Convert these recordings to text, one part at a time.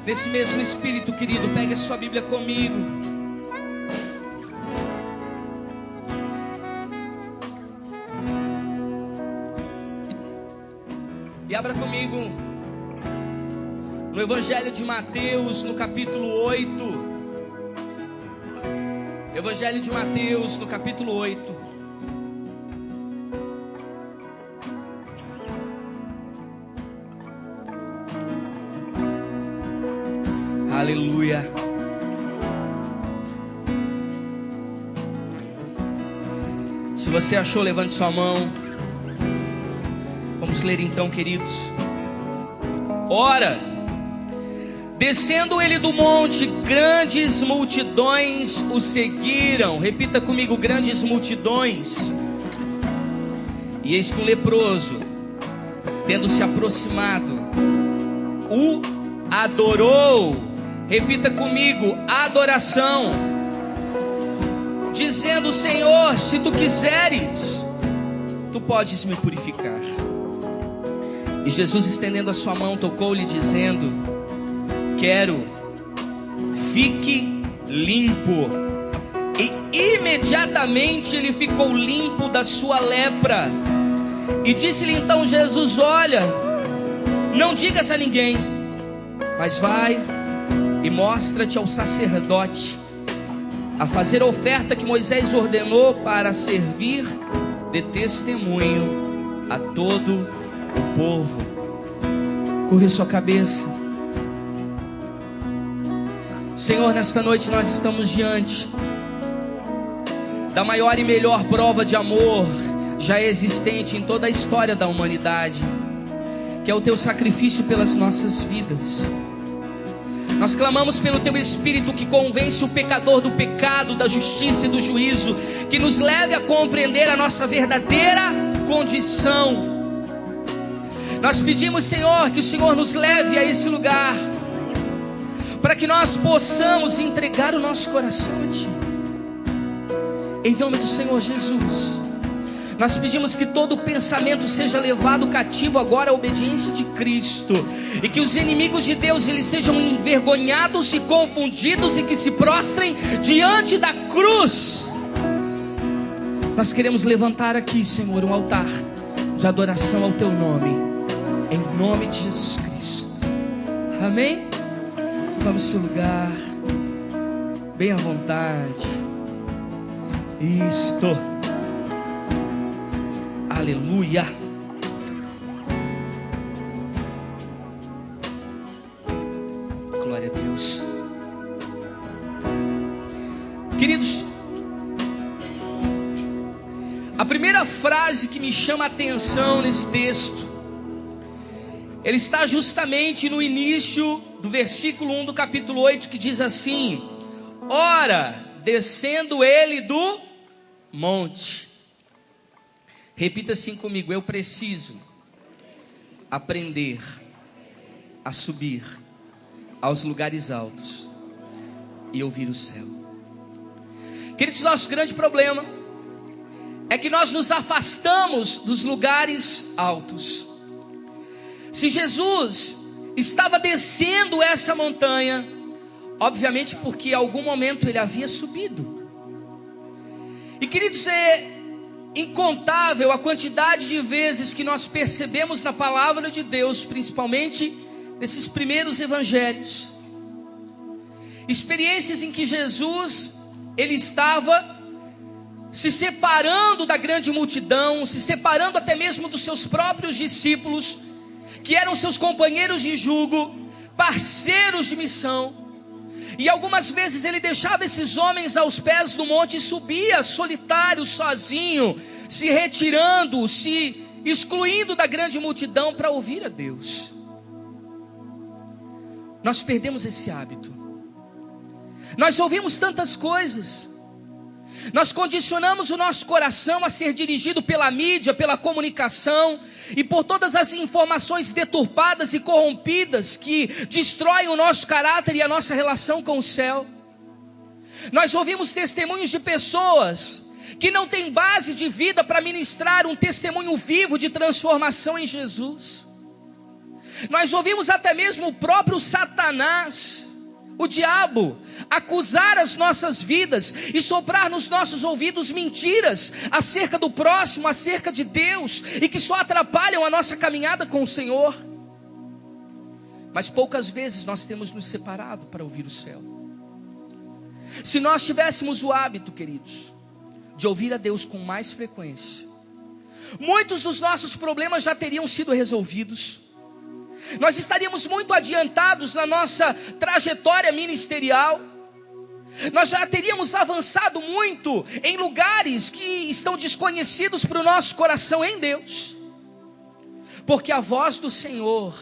Nesse mesmo espírito, querido, pegue a sua Bíblia comigo. E abra comigo no Evangelho de Mateus, no capítulo 8. Evangelho de Mateus, no capítulo 8. Aleluia. Se você achou, levante sua mão. Vamos ler então, queridos. Ora, descendo ele do monte, grandes multidões o seguiram. Repita comigo: grandes multidões. E eis que um leproso, tendo se aproximado, o adorou. Repita comigo: adoração. Dizendo: Senhor, se tu quiseres, tu podes me purificar. E Jesus, estendendo a sua mão, tocou-lhe, dizendo: quero, fique limpo. E imediatamente ele ficou limpo da sua lepra. E disse-lhe então Jesus: olha, não digas a ninguém, mas vai e mostra-te ao sacerdote, a fazer a oferta que Moisés ordenou para servir de testemunho a todo o povo. Curve sua cabeça. Senhor, nesta noite nós estamos diante da maior e melhor prova de amor já existente em toda a história da humanidade, que é o teu sacrifício pelas nossas vidas. Nós clamamos pelo teu Espírito que convence o pecador do pecado, da justiça e do juízo, que nos leve a compreender a nossa verdadeira condição. Nós pedimos, Senhor, que o Senhor nos leve a esse lugar, para que nós possamos entregar o nosso coração a Ti. Em nome do Senhor Jesus, nós pedimos que todo pensamento seja levado cativo agora à obediência de Cristo, e que os inimigos de Deus eles sejam envergonhados e confundidos, e que se prostrem diante da cruz. Nós queremos levantar aqui, Senhor, um altar de adoração ao Teu nome, em nome de Jesus Cristo. Amém? Vamos ao seu lugar, bem à vontade. Isto. Aleluia. Glória a Deus. Queridos, a primeira frase que me chama a atenção nesse texto, ele está justamente no início do versículo 1 do capítulo 8, que diz assim: ora, descendo ele do monte. Repita assim comigo: eu preciso aprender a subir aos lugares altos e ouvir o céu. Queridos, nosso grande problema é que nós nos afastamos dos lugares altos. Se Jesus estava descendo essa montanha, obviamente porque em algum momento ele havia subido. E queridos, é incontável a quantidade de vezes que nós percebemos na palavra de Deus, principalmente nesses primeiros evangelhos, experiências em que Jesus ele estava se separando da grande multidão, se separando até mesmo dos seus próprios discípulos, que eram seus companheiros de jugo, parceiros de missão. E algumas vezes ele deixava esses homens aos pés do monte e subia solitário, sozinho, se retirando, se excluindo da grande multidão para ouvir a Deus. Nós perdemos esse hábito. Nós ouvimos tantas coisas. Nós condicionamos o nosso coração a ser dirigido pela mídia, pela comunicação e por todas as informações deturpadas e corrompidas que destroem o nosso caráter e a nossa relação com o céu. Nós ouvimos testemunhos de pessoas que não têm base de vida para ministrar um testemunho vivo de transformação em Jesus. Nós ouvimos até mesmo o próprio Satanás, o diabo, acusar as nossas vidas e soprar nos nossos ouvidos mentiras acerca do próximo, acerca de Deus, e que só atrapalham a nossa caminhada com o Senhor. Mas poucas vezes nós temos nos separado para ouvir o céu. Se nós tivéssemos o hábito, queridos, de ouvir a Deus com mais frequência, muitos dos nossos problemas já teriam sido resolvidos. Nós estaríamos muito adiantados na nossa trajetória ministerial. Nós já teríamos avançado muito em lugares que estão desconhecidos para o nosso coração em Deus. Porque a voz do Senhor,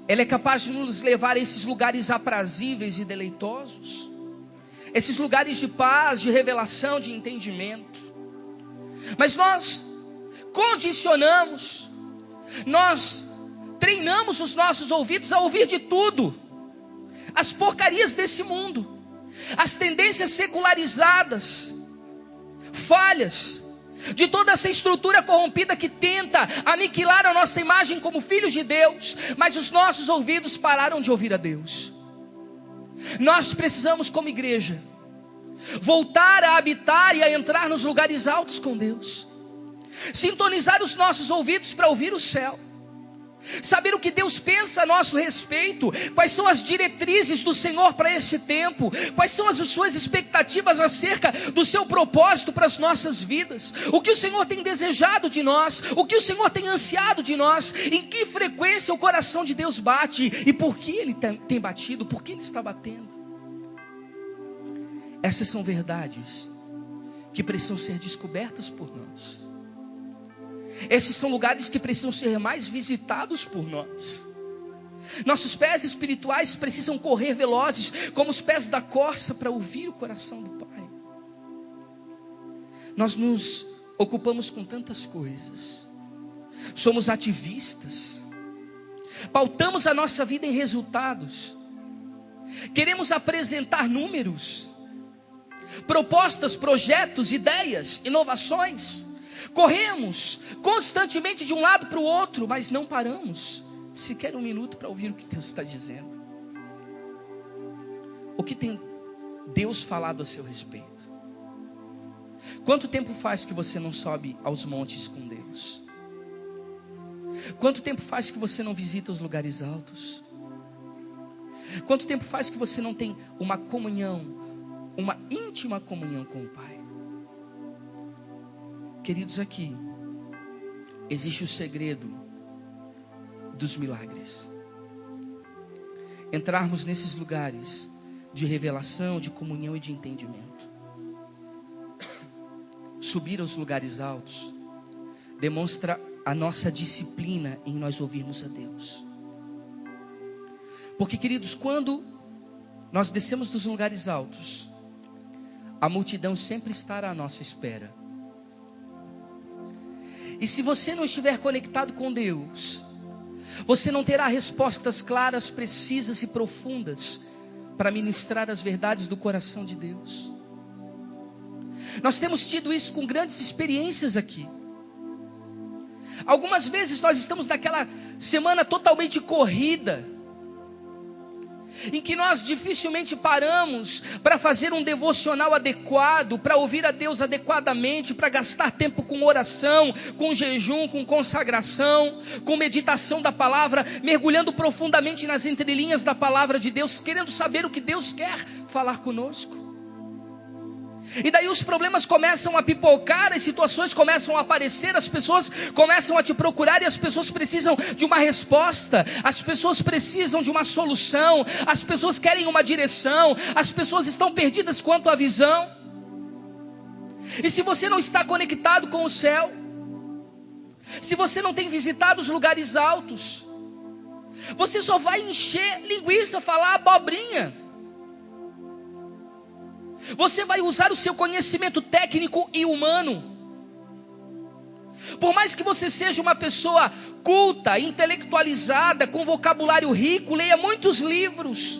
ela é capaz de nos levar a esses lugares aprazíveis e deleitosos. Esses lugares de paz, de revelação, de entendimento. Mas nós condicionamos, nós treinamos os nossos ouvidos a ouvir de tudo. As porcarias desse mundo, as tendências secularizadas, falhas, de toda essa estrutura corrompida que tenta aniquilar a nossa imagem como filhos de Deus. Mas os nossos ouvidos pararam de ouvir a Deus. Nós precisamos, como igreja, voltar a habitar e a entrar nos lugares altos com Deus. Sintonizar os nossos ouvidos para ouvir o céu. Saber o que Deus pensa a nosso respeito. Quais são as diretrizes do Senhor para esse tempo. Quais são as suas expectativas acerca do seu propósito para as nossas vidas. O que o Senhor tem desejado de nós. O que o Senhor tem ansiado de nós. Em que frequência o coração de Deus bate. E por que Ele tem batido. Por que Ele está batendo. Essas são verdades que precisam ser descobertas por nós. Esses são lugares que precisam ser mais visitados por nós. Nossos pés espirituais precisam correr velozes como os pés da corça para ouvir o coração do Pai. Nós nos ocupamos com tantas coisas. Somos ativistas. Pautamos a nossa vida em resultados. Queremos apresentar números, propostas, projetos, ideias, inovações. Corremos constantemente de um lado para o outro, mas não paramos sequer um minuto para ouvir o que Deus está dizendo. O que tem Deus falado a seu respeito? Quanto tempo faz que você não sobe aos montes com Deus? Quanto tempo faz que você não visita os lugares altos? Quanto tempo faz que você não tem uma comunhão, uma íntima comunhão com o Pai? Queridos, aqui existe o segredo dos milagres. Entrarmos nesses lugares de revelação, de comunhão e de entendimento. Subir aos lugares altos demonstra a nossa disciplina em nós ouvirmos a Deus. Porque, queridos, quando nós descemos dos lugares altos, a multidão sempre estará à nossa espera. E se você não estiver conectado com Deus, você não terá respostas claras, precisas e profundas para ministrar as verdades do coração de Deus. Nós temos tido isso com grandes experiências aqui. Algumas vezes nós estamos naquela semana totalmente corrida, em que nós dificilmente paramos para fazer um devocional adequado, para ouvir a Deus adequadamente, para gastar tempo com oração, com jejum, com consagração, com meditação da palavra, mergulhando profundamente nas entrelinhas da palavra de Deus, querendo saber o que Deus quer falar conosco. E daí os problemas começam a pipocar, as situações começam a aparecer, as pessoas começam a te procurar e as pessoas precisam de uma resposta, as pessoas precisam de uma solução, as pessoas querem uma direção, as pessoas estão perdidas quanto à visão. E se você não está conectado com o céu, se você não tem visitado os lugares altos, você só vai encher linguiça, falar abobrinha. Você vai usar o seu conhecimento técnico e humano. Por mais que você seja uma pessoa culta, intelectualizada, com vocabulário rico, leia muitos livros,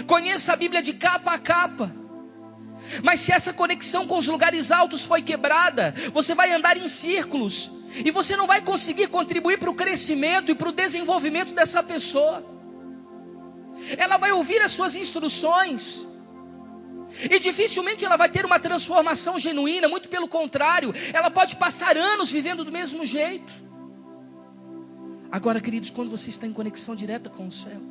conheça a Bíblia de capa a capa, mas se essa conexão com os lugares altos foi quebrada, você vai andar em círculos, E você não vai conseguir contribuir para o crescimento e para o desenvolvimento dessa pessoa. Ela vai ouvir as suas instruções e dificilmente ela vai ter uma transformação genuína. Muito pelo contrário, ela pode passar anos vivendo do mesmo jeito. Agora, queridos, quando você está em conexão direta com o céu,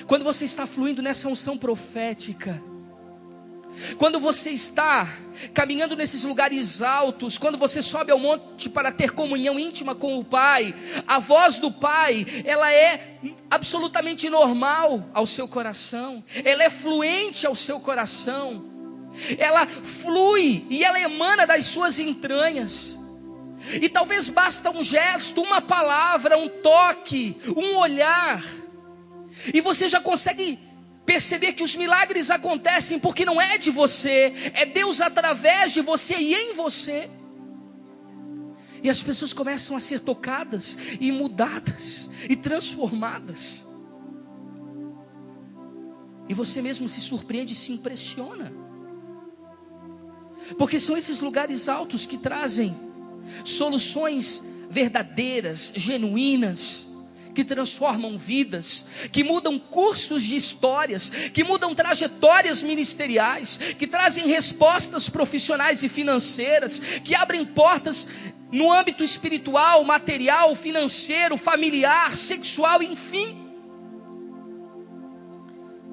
quando você está fluindo nessa unção profética, quando você está caminhando nesses lugares altos, quando você sobe ao monte para ter comunhão íntima com o Pai, a voz do Pai, ela é absolutamente normal ao seu coração, ela é fluente ao seu coração, ela flui e ela emana das suas entranhas. E talvez basta um gesto, uma palavra, um toque, um olhar, e você já consegue perceber que os milagres acontecem porque não é de você, é Deus através de você e em você. E as pessoas começam a ser tocadas e mudadas e transformadas. E você mesmo se surpreende e se impressiona. Porque são esses lugares altos que trazem soluções verdadeiras, genuínas, que transformam vidas, que mudam cursos de histórias, que mudam trajetórias ministeriais, que trazem respostas profissionais e financeiras, que abrem portas no âmbito espiritual, material, financeiro, familiar, sexual, enfim.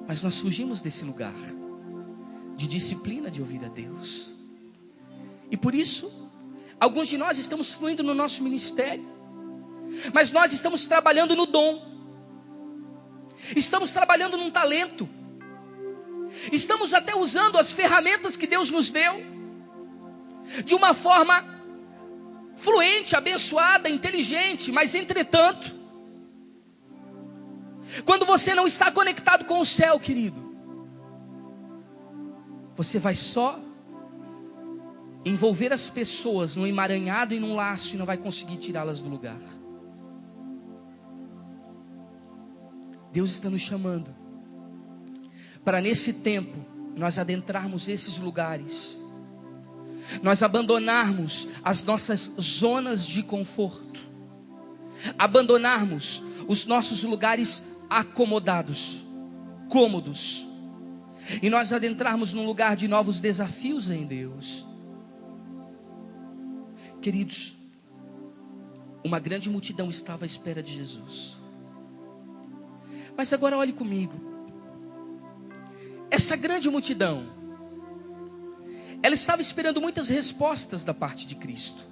Mas nós fugimos desse lugar de disciplina de ouvir a Deus. E por isso, alguns de nós estamos fluindo no nosso ministério, mas nós estamos trabalhando no dom, estamos trabalhando num talento, estamos até usando as ferramentas que Deus nos deu, de uma forma fluente, abençoada, inteligente, mas entretanto, quando você não está conectado com o céu, querido, você vai só envolver as pessoas num emaranhado e num laço e não vai conseguir tirá-las do lugar. Deus está nos chamando para nesse tempo nós adentrarmos esses lugares, nós abandonarmos as nossas zonas de conforto, abandonarmos os nossos lugares acomodados, cômodos, e nós adentrarmos num lugar de novos desafios em Deus. Queridos, uma grande multidão estava à espera de Jesus. Mas agora olhe comigo, essa grande multidão, ela estava esperando muitas respostas da parte de Cristo.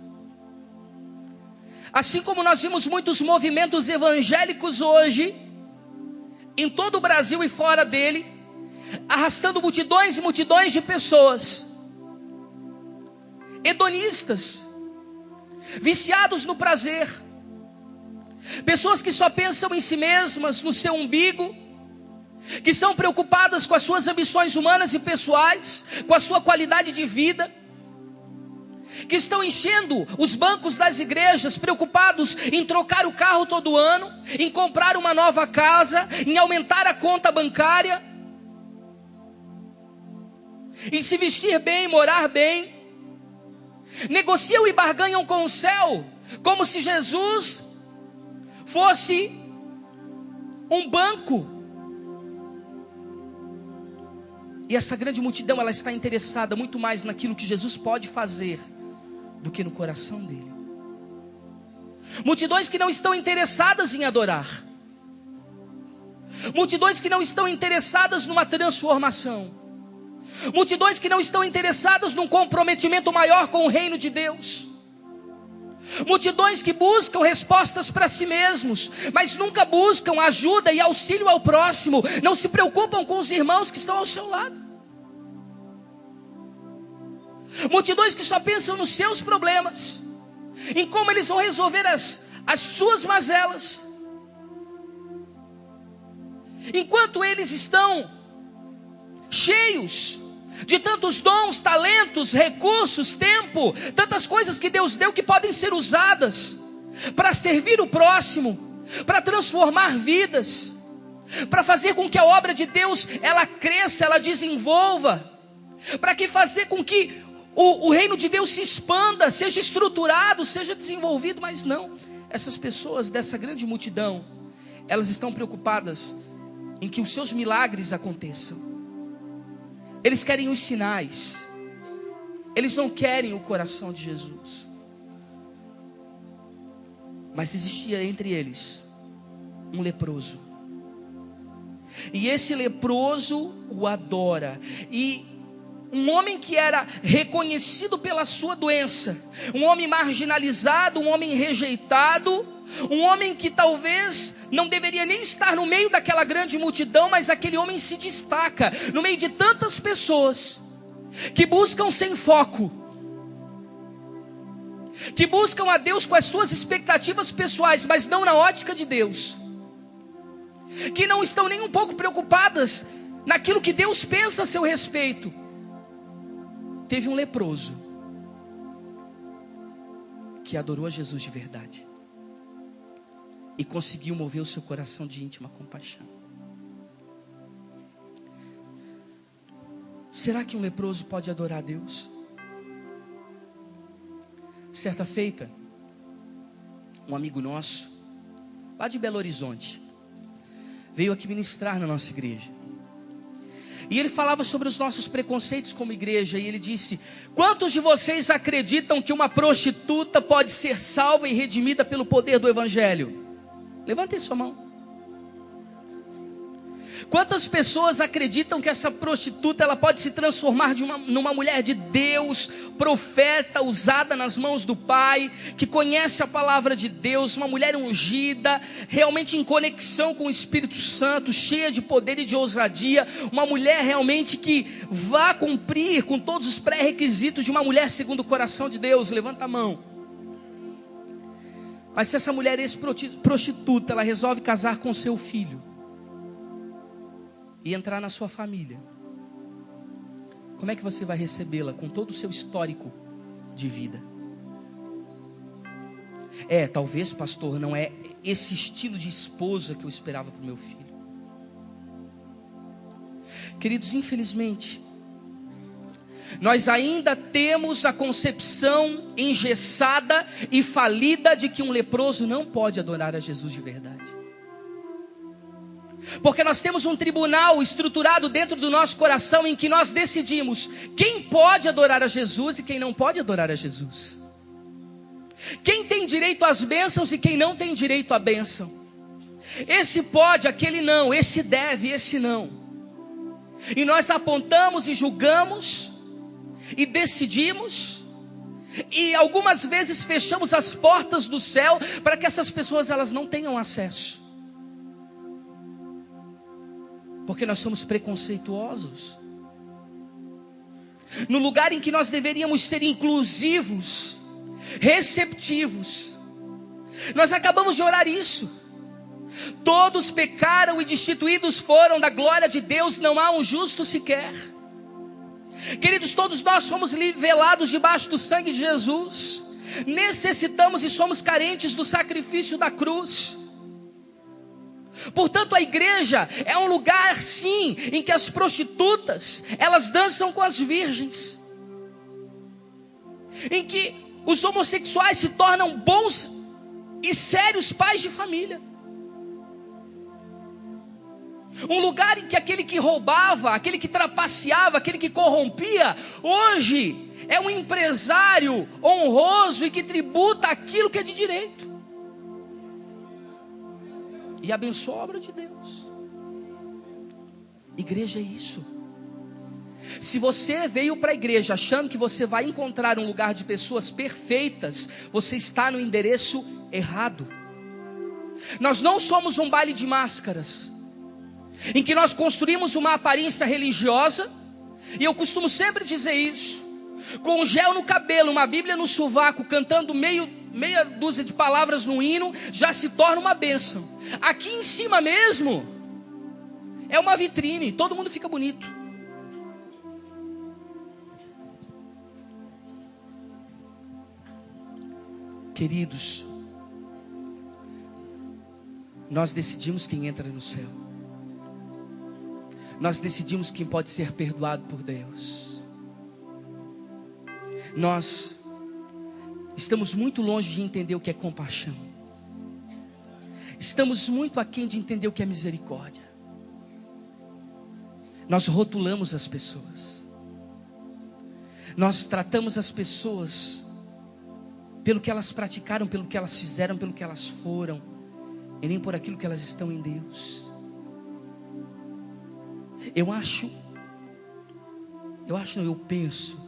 Assim como nós vimos muitos movimentos evangélicos hoje, em todo o Brasil e fora dele, arrastando multidões e multidões de pessoas, hedonistas, viciados no prazer, pessoas que só pensam em si mesmas, no seu umbigo, que são preocupadas com as suas ambições humanas e pessoais, com a sua qualidade de vida, que estão enchendo os bancos das igrejas, preocupados em trocar o carro todo ano, em comprar uma nova casa, em aumentar a conta bancária, em se vestir bem, morar bem, negociam e barganham com o céu, como se Jesus fosse um banco. E essa grande multidão, ela está interessada muito mais naquilo que Jesus pode fazer do que no coração dele. Multidões que não estão interessadas em adorar, multidões que não estão interessadas numa transformação, multidões que não estão interessadas num comprometimento maior com o reino de Deus, multidões que buscam respostas para si mesmos, mas nunca buscam ajuda e auxílio ao próximo, não se preocupam com os irmãos que estão ao seu lado, multidões que só pensam nos seus problemas, em como eles vão resolver as suas mazelas, enquanto eles estão cheios de tantos dons, talentos, recursos, tempo, tantas coisas que Deus deu que podem ser usadas para servir o próximo, para transformar vidas, para fazer com que a obra de Deus ela cresça, ela desenvolva, para que fazer com que o reino de Deus se expanda, seja estruturado, seja desenvolvido, mas não. Essas pessoas dessa grande multidão, elas estão preocupadas em que os seus milagres aconteçam. Eles querem os sinais, eles não querem o coração de Jesus. Mas existia entre eles um leproso, e esse leproso o adora. E um homem que era reconhecido pela sua doença, um homem marginalizado, um homem rejeitado, um homem que talvez não deveria nem estar no meio daquela grande multidão, mas aquele homem se destaca no meio de tantas pessoas que buscam sem foco, que buscam a Deus com as suas expectativas pessoais, mas não na ótica de Deus, que não estão nem um pouco preocupadas naquilo que Deus pensa a seu respeito. Teve um leproso que adorou a Jesus de verdade e conseguiu mover o seu coração de íntima compaixão. Será que um leproso pode adorar a Deus? Certa feita, um amigo nosso, lá de Belo Horizonte, veio aqui ministrar na nossa igreja. E ele falava sobre os nossos preconceitos como igreja. E ele disse: quantos de vocês acreditam que uma prostituta pode ser salva e redimida pelo poder do Evangelho? Levantem sua mão. Quantas pessoas acreditam que essa prostituta ela pode se transformar numa mulher de Deus, profeta, usada nas mãos do Pai, que conhece a palavra de Deus, uma mulher ungida, realmente em conexão com o Espírito Santo, cheia de poder e de ousadia, uma mulher realmente que vá cumprir com todos os pré-requisitos de uma mulher segundo o coração de Deus? Levanta a mão. Mas se essa mulher ex-prostituta, ela resolve casar com seu filho e entrar na sua família, como é que você vai recebê-la com todo o seu histórico de vida? Talvez, pastor, não é esse estilo de esposa que eu esperava para o meu filho. Queridos, infelizmente, nós ainda temos a concepção engessada e falida de que um leproso não pode adorar a Jesus de verdade. Porque nós temos um tribunal estruturado dentro do nosso coração em que nós decidimos quem pode adorar a Jesus e quem não pode adorar a Jesus, quem tem direito às bênçãos e quem não tem direito à bênção. Esse pode, aquele não, esse deve, esse não. E nós apontamos e julgamos e decidimos, e algumas vezes fechamos as portas do céu para que essas pessoas elas não tenham acesso. Porque nós somos preconceituosos. No lugar em que nós deveríamos ser inclusivos, receptivos, nós acabamos de orar isso. Todos pecaram e destituídos foram da glória de Deus, não há um justo sequer. Queridos, todos nós fomos nivelados debaixo do sangue de Jesus. Necessitamos e somos carentes do sacrifício da cruz. Portanto, a igreja é um lugar, sim, em que as prostitutas, elas dançam com as virgens, em que os homossexuais se tornam bons e sérios pais de família. Um lugar em que aquele que roubava, aquele que trapaceava, aquele que corrompia, hoje é um empresário honroso e que tributa aquilo que é de direito e abençoa a obra de Deus. Igreja é isso. Se você veio para a igreja achando que você vai encontrar um lugar de pessoas perfeitas, você está no endereço errado. Nós não somos um baile de máscaras, em que nós construímos uma aparência religiosa, e eu costumo sempre dizer isso, com um gel no cabelo, uma Bíblia no sovaco, cantando meia dúzia de palavras no hino, já se torna uma bênção. Aqui em cima mesmo é uma vitrine, todo mundo fica bonito. Queridos, nós decidimos quem entra no céu. Nós decidimos quem pode ser perdoado por Deus. Nós estamos muito longe de entender o que é compaixão. Estamos muito aquém de entender o que é misericórdia. Nós rotulamos as pessoas. Nós tratamos as pessoas pelo que elas praticaram, pelo que elas fizeram, pelo que elas foram, e nem por aquilo que elas estão em Deus. Eu penso,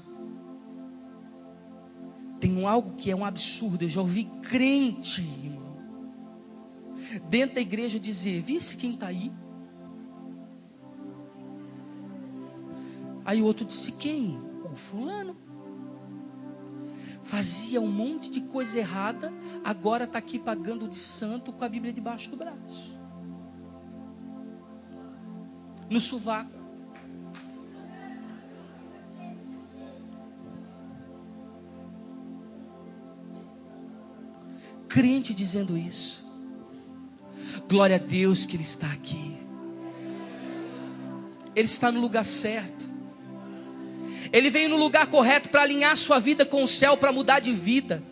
tem algo que é um absurdo. Eu já ouvi crente, irmão, dentro da igreja dizer: visse quem está aí? Aí o outro disse: quem? O fulano. Fazia um monte de coisa errada, agora está aqui pagando de santo com a Bíblia debaixo do braço, no sovaco. Crente dizendo isso. Glória a Deus que Ele está aqui. Ele está no lugar certo. Ele veio no lugar correto para alinhar sua vida com o céu, para mudar de vida,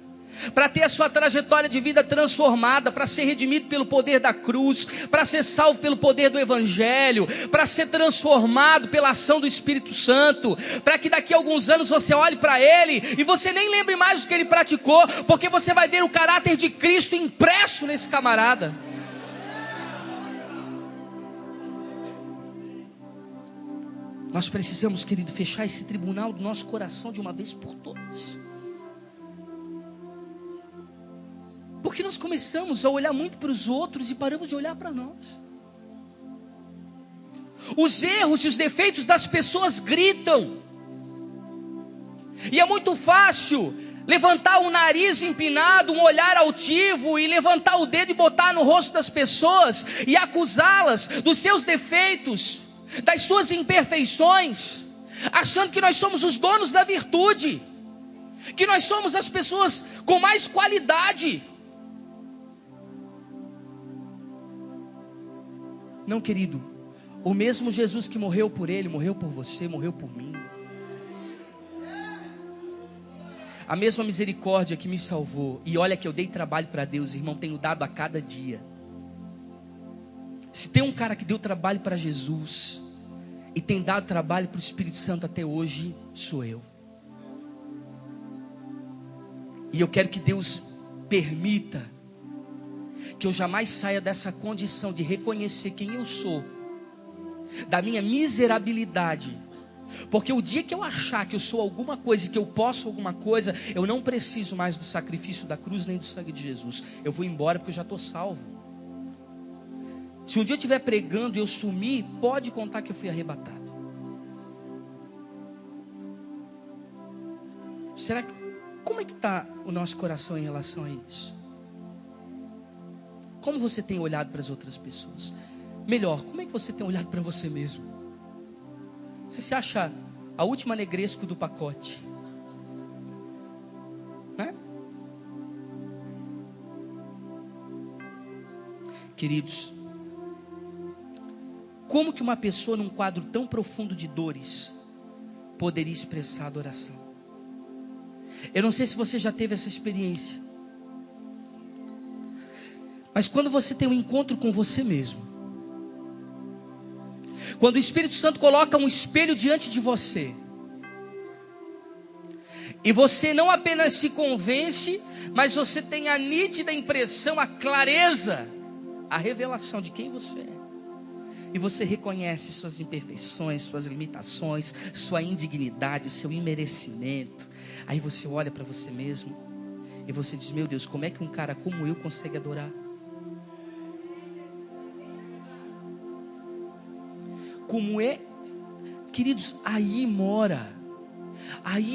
para ter a sua trajetória de vida transformada, para ser redimido pelo poder da cruz, para ser salvo pelo poder do Evangelho, para ser transformado pela ação do Espírito Santo, para que daqui a alguns anos você olhe para Ele e você nem lembre mais do que Ele praticou, porque você vai ver o caráter de Cristo impresso nesse camarada. Nós precisamos, querido, fechar esse tribunal do nosso coração de uma vez por todas. Porque nós começamos a olhar muito para os outros e paramos de olhar para nós. Os erros e os defeitos das pessoas gritam. E é muito fácil levantar o nariz empinado, um olhar altivo, e levantar o dedo e botar no rosto das pessoas e acusá-las dos seus defeitos, das suas imperfeições, achando que nós somos os donos da virtude, que nós somos as pessoas com mais qualidade. Não, querido, o mesmo Jesus que morreu por ele, morreu por você, morreu por mim. A mesma misericórdia que me salvou, e olha que eu dei trabalho para Deus, irmão, tenho dado a cada dia. Se tem um cara que deu trabalho para Jesus e tem dado trabalho para o Espírito Santo até hoje, sou eu. E eu quero que Deus permita que eu jamais saia dessa condição de reconhecer quem eu sou, da minha miserabilidade. Porque o dia que eu achar que eu sou alguma coisa, que eu posso alguma coisa, eu não preciso mais do sacrifício da cruz nem do sangue de Jesus. Eu vou embora porque eu já estou salvo. Se um dia eu estiver pregando e eu sumir, pode contar que eu fui arrebatado. Será que, como é que está o nosso coração em relação a isso? Como você tem olhado para as outras pessoas? Melhor, como é que você tem olhado para você mesmo? Você se acha a última negresco do pacote, né? Queridos, como que uma pessoa num quadro tão profundo de dores poderia expressar adoração? Eu não sei se você já teve essa experiência, mas quando você tem um encontro com você mesmo, quando o Espírito Santo coloca um espelho diante de você, e você não apenas se convence, mas você tem a nítida impressão, a clareza, a revelação de quem você é. E você reconhece suas imperfeições, suas limitações, sua indignidade, seu imerecimento. Aí você olha para você mesmo e você diz: meu Deus, como é que um cara como eu consegue adorar? Como é, queridos, aí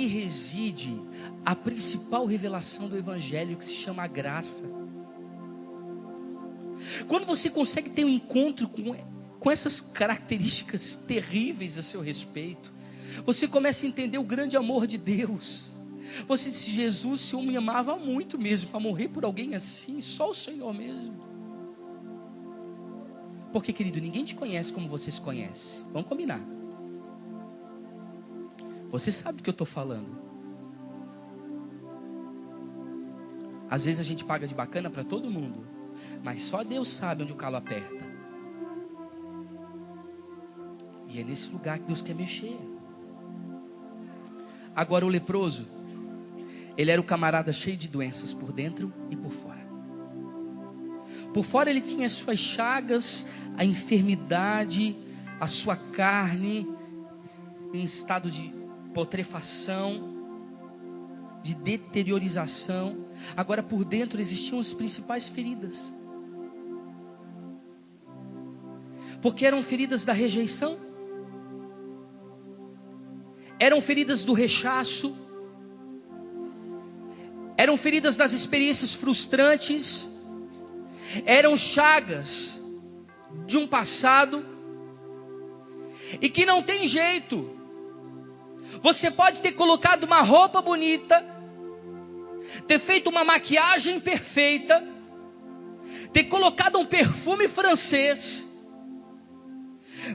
reside a principal revelação do Evangelho, que se chama a graça. Quando você consegue ter um encontro com essas características terríveis a seu respeito, você começa a entender o grande amor de Deus. Você diz: Jesus, o Senhor me amava muito mesmo, para morrer por alguém assim, só o Senhor mesmo. Porque, querido, ninguém te conhece como você se conhece. Vamos combinar. Você sabe do que eu estou falando. Às vezes a gente paga de bacana para todo mundo, mas só Deus sabe onde o calo aperta. E é nesse lugar que Deus quer mexer. Agora o leproso, ele era o camarada cheio de doenças por dentro e por fora. Por fora ele tinha as suas chagas, a enfermidade, a sua carne em estado de putrefação, de deteriorização. Agora por dentro existiam as principais feridas. Porque eram feridas da rejeição, eram feridas do rechaço, eram feridas das experiências frustrantes, eram chagas de um passado, e que não tem jeito. Você pode ter colocado uma roupa bonita, ter feito uma maquiagem perfeita, ter colocado um perfume francês,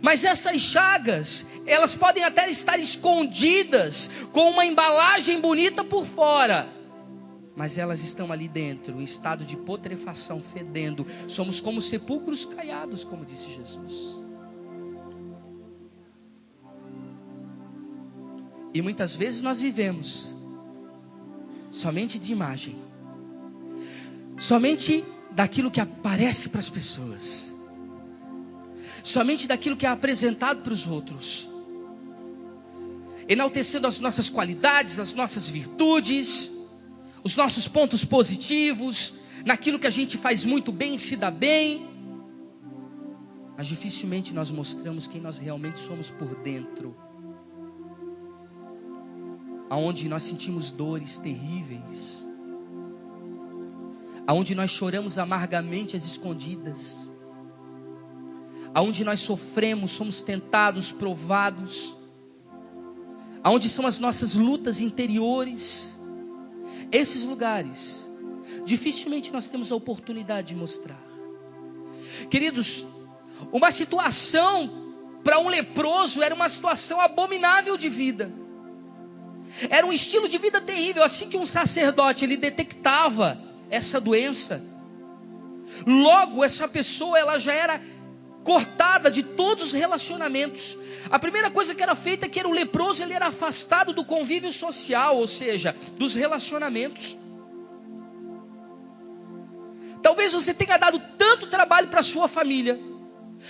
mas essas chagas, elas podem até estar escondidas com uma embalagem bonita por fora, mas elas estão ali dentro, em estado de putrefação, fedendo. Somos como sepulcros caiados, como disse Jesus. E muitas vezes nós vivemos somente de imagem, somente daquilo que aparece para as pessoas, somente daquilo que é apresentado para os outros, enaltecendo as nossas qualidades, as nossas virtudes, os nossos pontos positivos, naquilo que a gente faz muito bem e se dá bem, mas dificilmente nós mostramos quem nós realmente somos por dentro, aonde nós sentimos dores terríveis, aonde nós choramos amargamente às escondidas, aonde nós sofremos, somos tentados, provados, aonde são as nossas lutas interiores. Esses lugares, dificilmente nós temos a oportunidade de mostrar. Queridos, uma situação para um leproso era uma situação abominável de vida. Era um estilo de vida terrível. Assim que um sacerdote ele detectava essa doença, logo essa pessoa ela já era cortada de todos os relacionamentos. A primeira coisa que era feita é que o leproso ele era afastado do convívio social, ou seja, dos relacionamentos. Talvez você tenha dado tanto trabalho para a sua família,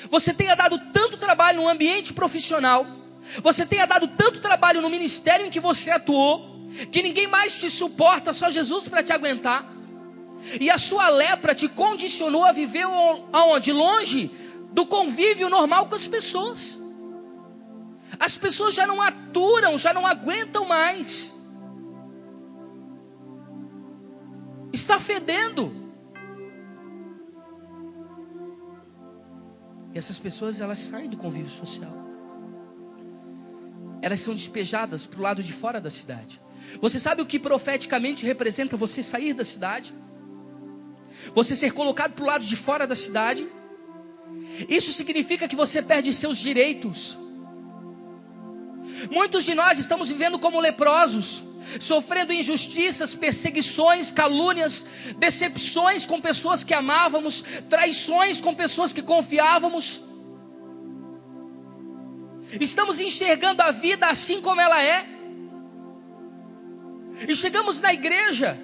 você tenha dado tanto trabalho no ambiente profissional, você tenha dado tanto trabalho no ministério em que você atuou, que ninguém mais te suporta, só Jesus para te aguentar. E a sua lepra te condicionou a viver aonde? Longe do convívio normal com as pessoas. As pessoas já não aturam, já não aguentam mais. Está fedendo. E essas pessoas elas saem do convívio social. Elas são despejadas para o lado de fora da cidade. Você sabe o que profeticamente representa você sair da cidade? Você ser colocado para o lado de fora da cidade? Isso significa que você perde seus direitos. Muitos de nós estamos vivendo como leprosos, sofrendo injustiças, perseguições, calúnias, decepções com pessoas que amávamos, traições com pessoas que confiávamos. Estamos enxergando a vida assim como ela é. E chegamos na igreja,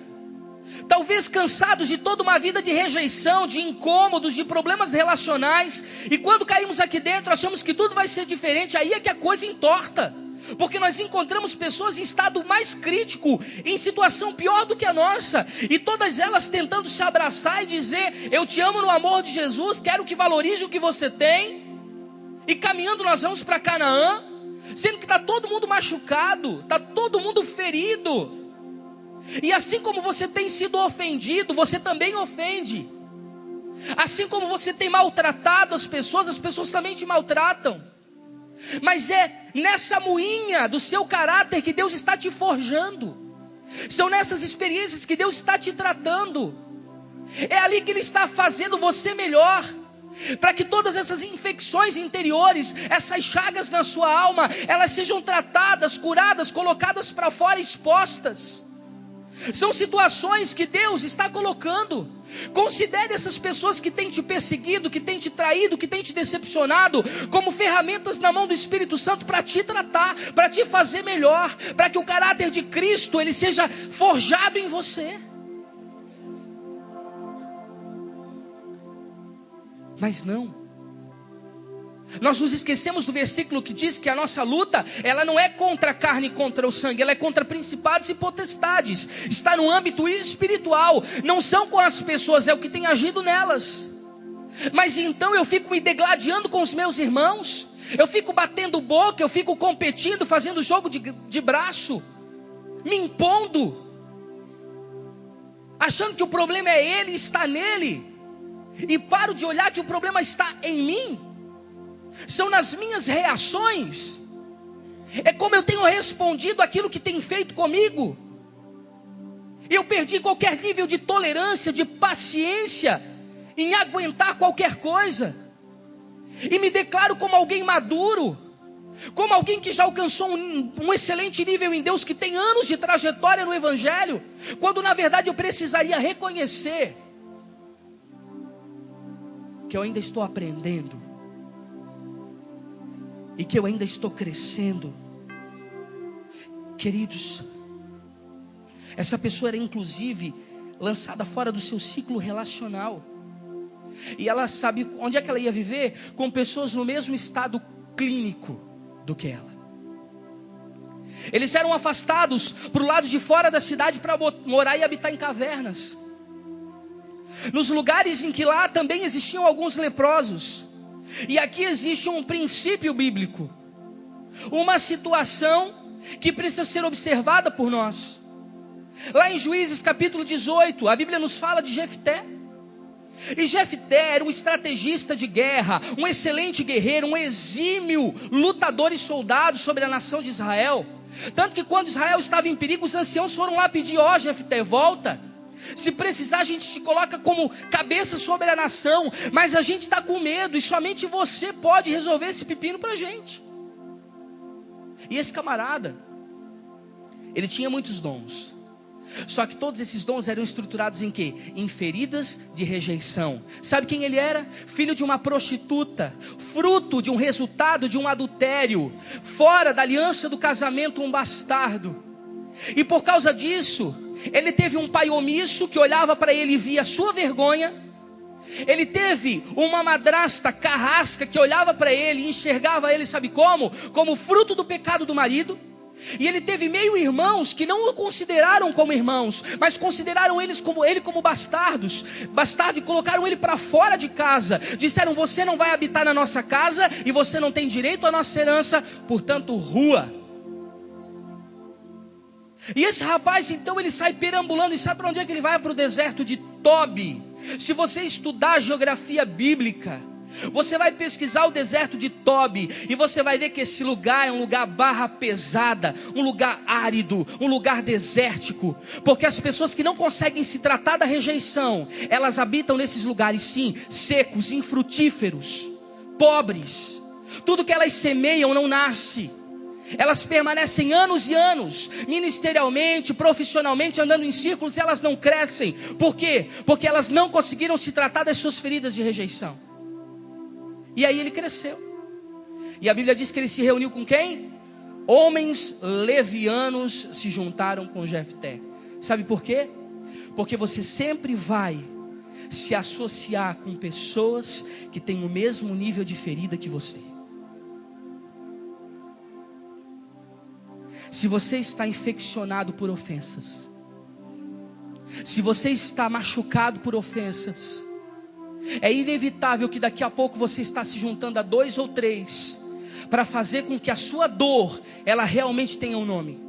talvez cansados de toda uma vida de rejeição, de incômodos, de problemas relacionais. E quando caímos aqui dentro, achamos que tudo vai ser diferente. Aí é que a coisa entorta. Porque nós encontramos pessoas em estado mais crítico, em situação pior do que a nossa. E todas elas tentando se abraçar e dizer: eu te amo no amor de Jesus, quero que valorize o que você tem. E caminhando nós vamos para Canaã, sendo que está todo mundo machucado, está todo mundo ferido. E assim como você tem sido ofendido, você também ofende. Assim como você tem maltratado as pessoas também te maltratam. Mas é nessa moinha do seu caráter que Deus está te forjando. São nessas experiências que Deus está te tratando. É ali que Ele está fazendo você melhor, para que todas essas infecções interiores, essas chagas na sua alma, elas sejam tratadas, curadas, colocadas para fora, expostas. São situações que Deus está colocando. Considere essas pessoas que têm te perseguido, que têm te traído, que têm te decepcionado, como ferramentas na mão do Espírito Santo para te tratar, para te fazer melhor, para que o caráter de Cristo ele seja forjado em você. Mas não. Nós nos esquecemos do versículo que diz que a nossa luta, ela não é contra a carne e contra o sangue, ela é contra principados e potestades. Está no âmbito espiritual, não são com as pessoas, é o que tem agido nelas. Mas então eu fico me degladiando com os meus irmãos, eu fico batendo boca, eu fico competindo, fazendo jogo de braço, me impondo, achando que o problema é ele, está nele, e paro de olhar que o problema está em mim. São nas minhas reações, é como eu tenho respondido aquilo que tem feito comigo. Eu perdi qualquer nível de tolerância, de paciência em aguentar qualquer coisa, e me declaro como alguém maduro, como alguém que já alcançou um excelente nível em Deus, que tem anos de trajetória no Evangelho, quando na verdade eu precisaria reconhecer que eu ainda estou aprendendo, e que eu ainda estou crescendo. Queridos, essa pessoa era inclusive lançada fora do seu ciclo relacional, e ela sabe onde é que ela ia viver? Com pessoas no mesmo estado clínico do que ela. Eles eram afastados para o lado de fora da cidade para morar e habitar em cavernas, nos lugares em que lá também existiam alguns leprosos. E aqui existe um princípio bíblico, uma situação que precisa ser observada por nós. Lá em Juízes capítulo 18, a Bíblia nos fala de Jefté. E Jefté era um estrategista de guerra, um excelente guerreiro, um exímio lutador e soldado sobre a nação de Israel. Tanto que quando Israel estava em perigo, os anciãos foram lá pedir: ó Jefté, volta. Se precisar, a gente te coloca como cabeça sobre a nação, mas a gente está com medo, e somente você pode resolver esse pepino para a gente. E esse camarada, ele tinha muitos dons, só que todos esses dons eram estruturados em quê? Em feridas de rejeição. Sabe quem ele era? Filho de uma prostituta, fruto de um resultado de um adultério, fora da aliança do casamento, um bastardo. E por causa disso, ele teve um pai omisso que olhava para ele e via sua vergonha. Ele teve uma madrasta carrasca que olhava para ele e enxergava ele, sabe como? Como fruto do pecado do marido. E ele teve meio-irmãos que não o consideraram como irmãos, mas consideraram ele como bastardos. Bastardo, e colocaram ele para fora de casa. Disseram: você não vai habitar na nossa casa e você não tem direito à nossa herança, portanto, rua. E esse rapaz então ele sai perambulando, e sabe para onde é que ele vai? Para o deserto de Tobi. Se você estudar a geografia bíblica, você vai pesquisar o deserto de Tobi, e você vai ver que esse lugar é um lugar barra pesada, um lugar árido, um lugar desértico, porque as pessoas que não conseguem se tratar da rejeição, elas habitam nesses lugares sim, secos, infrutíferos, pobres. Tudo que elas semeiam não nasce. Elas permanecem anos e anos, ministerialmente, profissionalmente, andando em círculos, e elas não crescem. Por quê? Porque elas não conseguiram se tratar das suas feridas de rejeição. E aí ele cresceu. E a Bíblia diz que ele se reuniu com quem? Homens levianos se juntaram com Jefté. Sabe por quê? Porque você sempre vai se associar com pessoas que têm o mesmo nível de ferida que você. Se você está infeccionado por ofensas, se você está machucado por ofensas, é inevitável que daqui a pouco você está se juntando a 2 ou 3 para fazer com que a sua dor, ela realmente tenha um nome.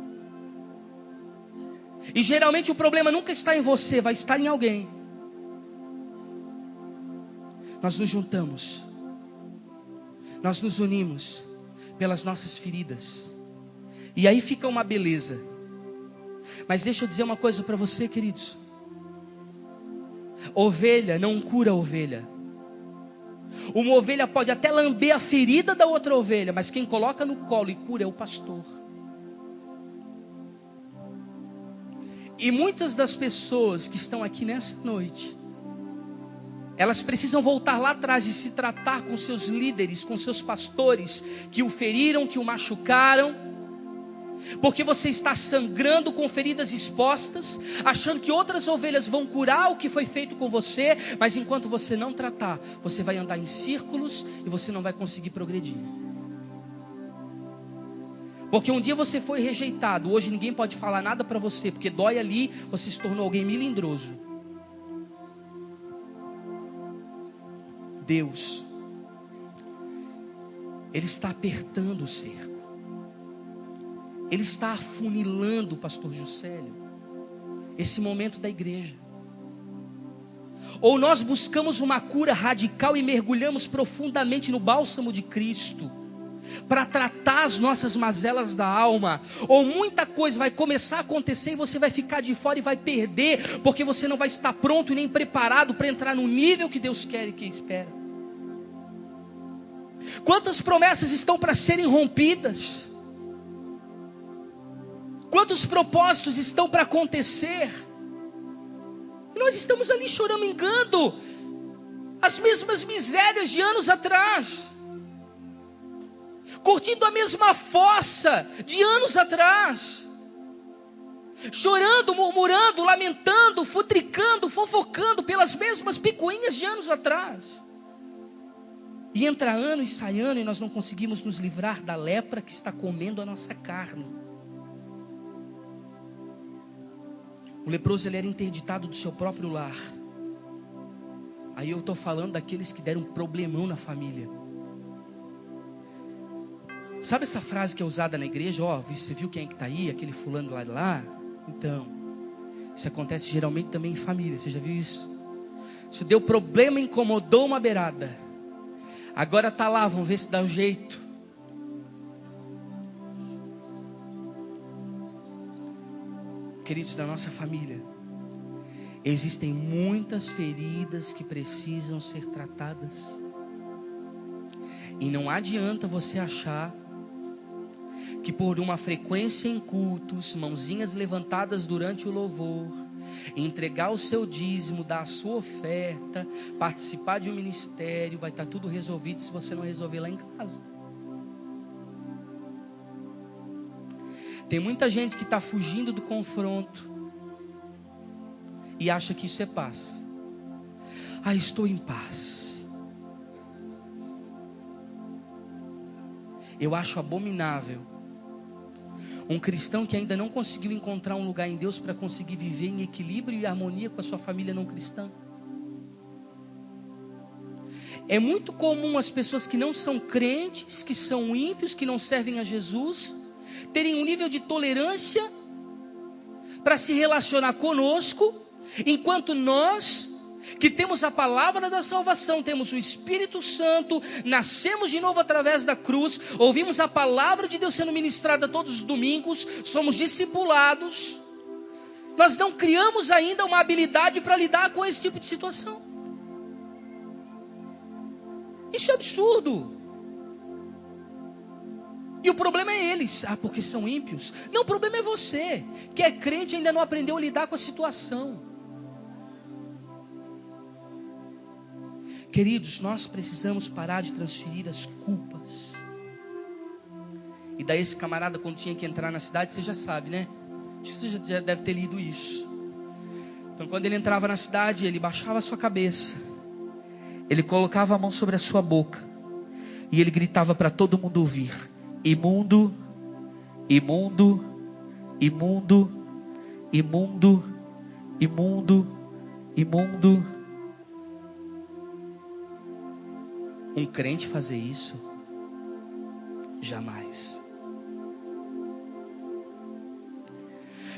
E geralmente o problema nunca está em você, vai estar em alguém. Nós nos juntamos, nós nos unimos pelas nossas feridas, e aí fica uma beleza. Mas deixa eu dizer uma coisa para você, queridos: ovelha não cura ovelha. Uma ovelha pode até lamber a ferida da outra ovelha, mas quem coloca no colo e cura é o pastor. E muitas das pessoas que estão aqui nessa noite, elas precisam voltar lá atrás e se tratar com seus líderes, com seus pastores, que o feriram, que o machucaram, porque você está sangrando com feridas expostas, achando que outras ovelhas vão curar o que foi feito com você, mas enquanto você não tratar, você vai andar em círculos e você não vai conseguir progredir. Porque um dia você foi rejeitado, hoje ninguém pode falar nada para você, porque dói ali, você se tornou alguém melindroso. Deus, Ele está apertando o cerco. Ele está afunilando, pastor Juscelio, esse momento da igreja. Ou nós buscamos uma cura radical e mergulhamos profundamente no bálsamo de Cristo, para tratar as nossas mazelas da alma, ou muita coisa vai começar a acontecer e você vai ficar de fora e vai perder, porque você não vai estar pronto e nem preparado para entrar no nível que Deus quer e que espera. Quantas promessas estão para serem rompidas? Quantos propósitos estão para acontecer? E nós estamos ali choramingando as mesmas misérias de anos atrás, curtindo a mesma fossa de anos atrás, chorando, murmurando, lamentando, futricando, fofocando pelas mesmas picuinhas de anos atrás. E entra ano e sai ano e nós não conseguimos nos livrar da lepra que está comendo a nossa carne. O leproso, ele era interditado do seu próprio lar. Aí eu estou falando daqueles que deram um problemão na família. Sabe essa frase que é usada na igreja? Ó, você viu quem é que está aí? Aquele fulano lá de lá? Então, isso acontece geralmente também em família. Você já viu isso? Isso deu problema, incomodou uma beirada. Agora está lá, vamos ver se dá um jeito. Queridos, da nossa família, existem muitas feridas que precisam ser tratadas. E não adianta você achar que por uma frequência em cultos, mãozinhas levantadas durante o louvor, entregar o seu dízimo, dar a sua oferta, participar de um ministério, vai estar tudo resolvido se você não resolver lá em casa. Tem muita gente que está fugindo do confronto e acha que isso é paz. Ah, estou em paz. Eu acho abominável um cristão que ainda não conseguiu encontrar um lugar em Deus para conseguir viver em equilíbrio e harmonia com a sua família não cristã. É muito comum as pessoas que não são crentes, que são ímpios, que não servem a Jesus, terem um nível de tolerância para se relacionar conosco, enquanto nós, que temos a palavra da salvação, temos o Espírito Santo, nascemos de novo através da cruz, ouvimos a palavra de Deus sendo ministrada todos os domingos, somos discipulados, nós não criamos ainda uma habilidade para lidar com esse tipo de situação. Isso é absurdo. E o problema é eles. Ah, porque são ímpios. Não, o problema é você, que é crente e ainda não aprendeu a lidar com a situação. Queridos, nós precisamos parar de transferir as culpas. E daí esse camarada, quando tinha que entrar na cidade, você já sabe, né? Acho que você já deve ter lido isso. Então quando ele entrava na cidade, ele baixava a sua cabeça, ele colocava a mão sobre a sua boca e ele gritava para todo mundo ouvir: imundo, imundo, imundo, imundo, imundo, imundo. Um crente fazer isso? Jamais.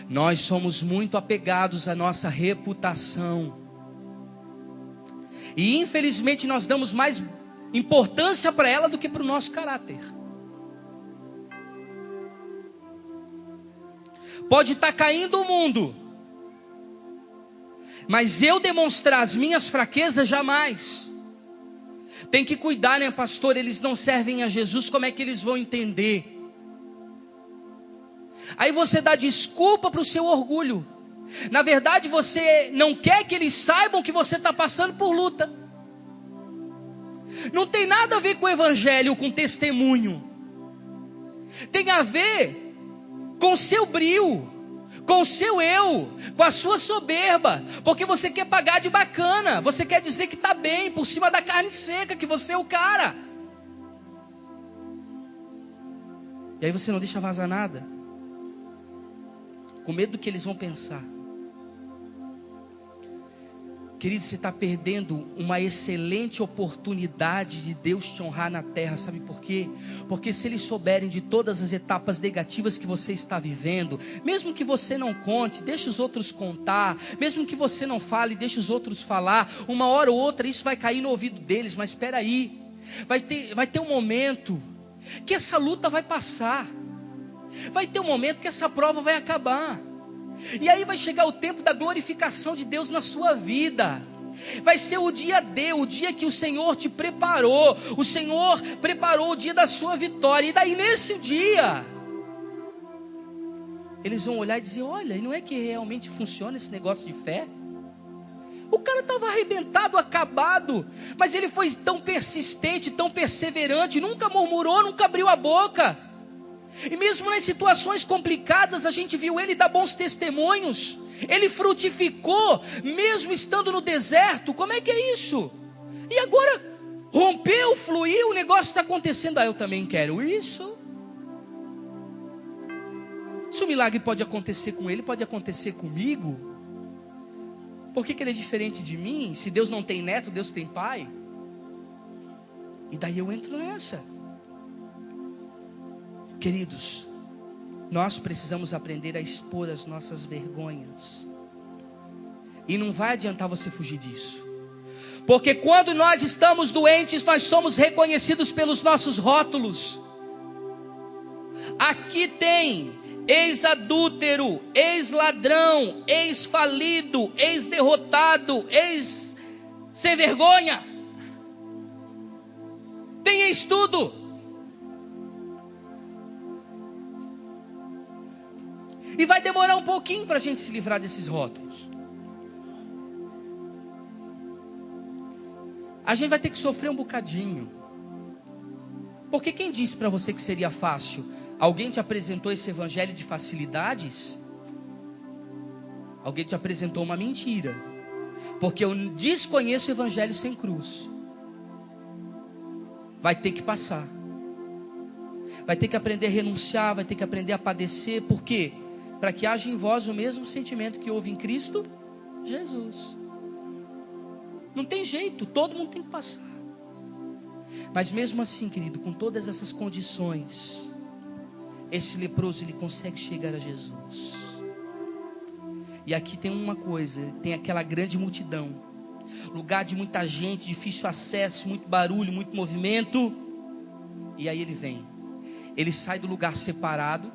Nós somos muito apegados à nossa reputação. E infelizmente nós damos mais importância para ela do que para o nosso caráter. Pode estar caindo o mundo, mas eu demonstrar as minhas fraquezas, jamais. Tem que cuidar, né, pastor? Eles não servem a Jesus, como é que eles vão entender? Aí você dá desculpa para o seu orgulho. Na verdade, você não quer que eles saibam que você está passando por luta. Não tem nada a ver com o evangelho, com testemunho. Tem a ver com o seu brio, com o seu eu, com a sua soberba. Porque você quer pagar de bacana. Você quer dizer que está bem, por cima da carne seca, que você é o cara. E aí você não deixa vazar nada, com medo do que eles vão pensar. Querido, você está perdendo uma excelente oportunidade de Deus te honrar na terra. Sabe por quê? Porque se eles souberem de todas as etapas negativas que você está vivendo, mesmo que você não conte, deixe os outros contar. Mesmo que você não fale, deixe os outros falar. Uma hora ou outra isso vai cair no ouvido deles. Mas espera aí, vai ter um momento que essa luta vai passar. Vai ter um momento que essa prova vai acabar. E aí vai chegar o tempo da glorificação de Deus na sua vida. Vai ser o dia D, o dia que o Senhor te preparou. O Senhor preparou o dia da sua vitória. E daí nesse dia, eles vão olhar e dizer: olha, e não é que realmente funciona esse negócio de fé? O cara estava arrebentado, acabado, mas ele foi tão persistente, tão perseverante, nunca murmurou, nunca abriu a boca. E mesmo nas situações complicadas, a gente viu ele dar bons testemunhos. Ele frutificou, mesmo estando no deserto. Como é que é isso? E agora, rompeu, fluiu, o negócio está acontecendo. Eu também quero isso. Se o milagre pode acontecer com ele, pode acontecer comigo. Por que ele é diferente de mim? Se Deus não tem neto, Deus tem pai. E daí eu entro nessa. Queridos, nós precisamos aprender a expor as nossas vergonhas. E não vai adiantar você fugir disso. Porque quando nós estamos doentes, nós somos reconhecidos pelos nossos rótulos. Aqui tem ex-adúltero, ex-ladrão, ex-falido, ex-derrotado, ex-sem vergonha. Tem ex-tudo. E vai demorar um pouquinho para a gente se livrar desses rótulos. A gente vai ter que sofrer um bocadinho. Porque quem disse para você que seria fácil? Alguém te apresentou esse evangelho de facilidades? Alguém te apresentou uma mentira. Porque eu desconheço o evangelho sem cruz. Vai ter que passar. Vai ter que aprender a renunciar, vai ter que aprender a padecer. Por quê? Para que haja em vós o mesmo sentimento que houve em Cristo Jesus. Não tem jeito, todo mundo tem que passar. Mas mesmo assim, querido, com todas essas condições, esse leproso, ele consegue chegar a Jesus. E aqui tem uma coisa, tem aquela grande multidão, lugar de muita gente, difícil acesso, muito barulho, muito movimento. E aí ele vem, ele sai do lugar separado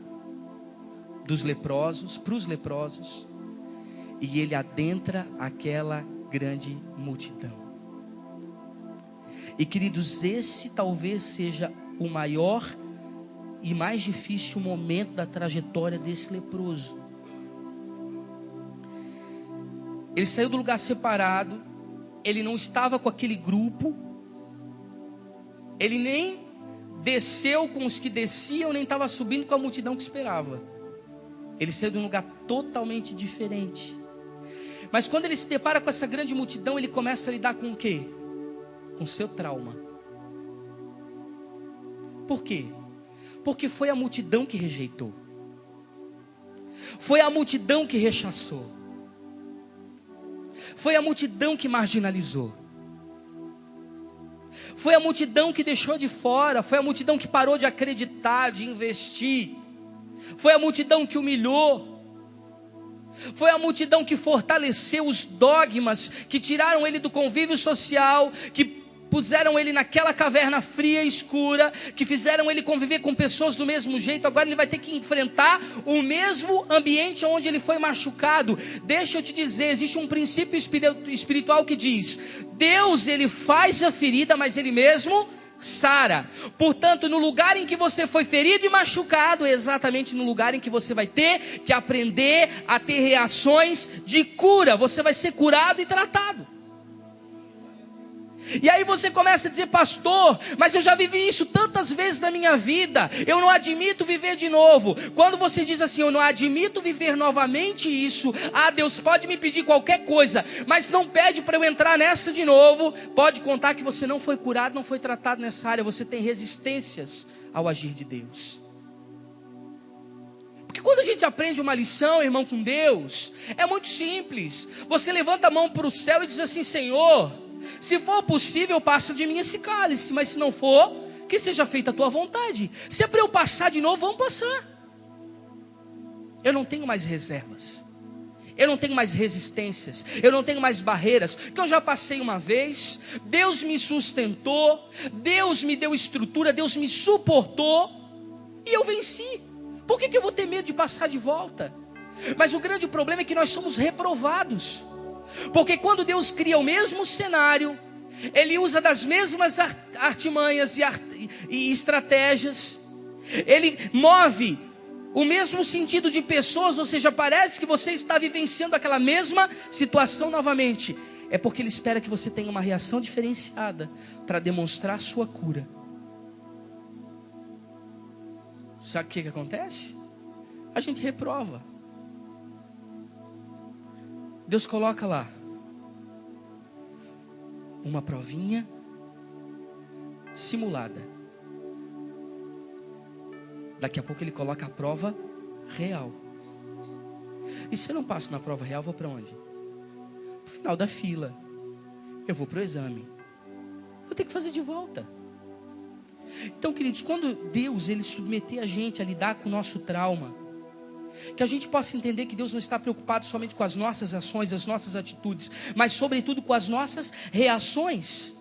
dos leprosos, para os leprosos, e ele adentra aquela grande multidão. E queridos, esse talvez seja o maior e mais difícil momento da trajetória desse leproso. Ele saiu do lugar separado, ele não estava com aquele grupo, ele nem desceu com os que desciam, nem estava subindo com a multidão que esperava. Ele saiu de um lugar totalmente diferente. Mas quando ele se depara com essa grande multidão, ele começa a lidar com o quê? Com seu trauma. Por quê? Porque foi a multidão que rejeitou. Foi a multidão que rechaçou. Foi a multidão que marginalizou. Foi a multidão que deixou de fora. Foi a multidão que parou de acreditar, de investir. Foi a multidão que humilhou. Foi a multidão que fortaleceu os dogmas, que tiraram ele do convívio social, que puseram ele naquela caverna fria e escura, que fizeram ele conviver com pessoas do mesmo jeito. Agora ele vai ter que enfrentar o mesmo ambiente onde ele foi machucado. Deixa eu te dizer, existe um princípio espiritual que diz: Deus, ele faz a ferida, mas ele mesmo sara. Portanto, no lugar em que você foi ferido e machucado, é exatamente no lugar em que você vai ter que aprender a ter reações de cura. Você vai ser curado e tratado. E aí você começa a dizer: pastor, mas eu já vivi isso tantas vezes na minha vida, eu não admito viver de novo. Quando você diz assim: eu não admito viver novamente isso, Deus pode me pedir qualquer coisa, mas não pede para eu entrar nessa de novo, pode contar que você não foi curado, não foi tratado nessa área. Você tem resistências ao agir de Deus. Porque quando a gente aprende uma lição, irmão, com Deus, é muito simples. Você levanta a mão para o céu e diz assim: Senhor, se for possível, passa de mim esse cálice, mas se não for, que seja feita a tua vontade. Se é para eu passar de novo, vamos passar. Eu não tenho mais reservas, eu não tenho mais resistências, eu não tenho mais barreiras, que eu já passei uma vez. Deus me sustentou, Deus me deu estrutura, Deus me suportou, e eu venci. Por que eu vou ter medo de passar de volta? Mas o grande problema é que nós somos reprovados. Porque quando Deus cria o mesmo cenário, Ele usa das mesmas artimanhas e estratégias. Ele move o mesmo sentido de pessoas, ou seja, parece que você está vivenciando aquela mesma situação novamente. É porque Ele espera que você tenha uma reação diferenciada para demonstrar a sua cura. Sabe o que acontece? A gente reprova. Deus coloca lá uma provinha simulada. Daqui a pouco Ele coloca a prova real. E se eu não passo na prova real, vou para onde? No final da fila. Eu vou para o exame. Vou ter que fazer de volta. Então, queridos, quando Deus Ele submeter a gente a lidar com o nosso trauma, que a gente possa entender que Deus não está preocupado somente com as nossas ações, as nossas atitudes, mas sobretudo com as nossas reações.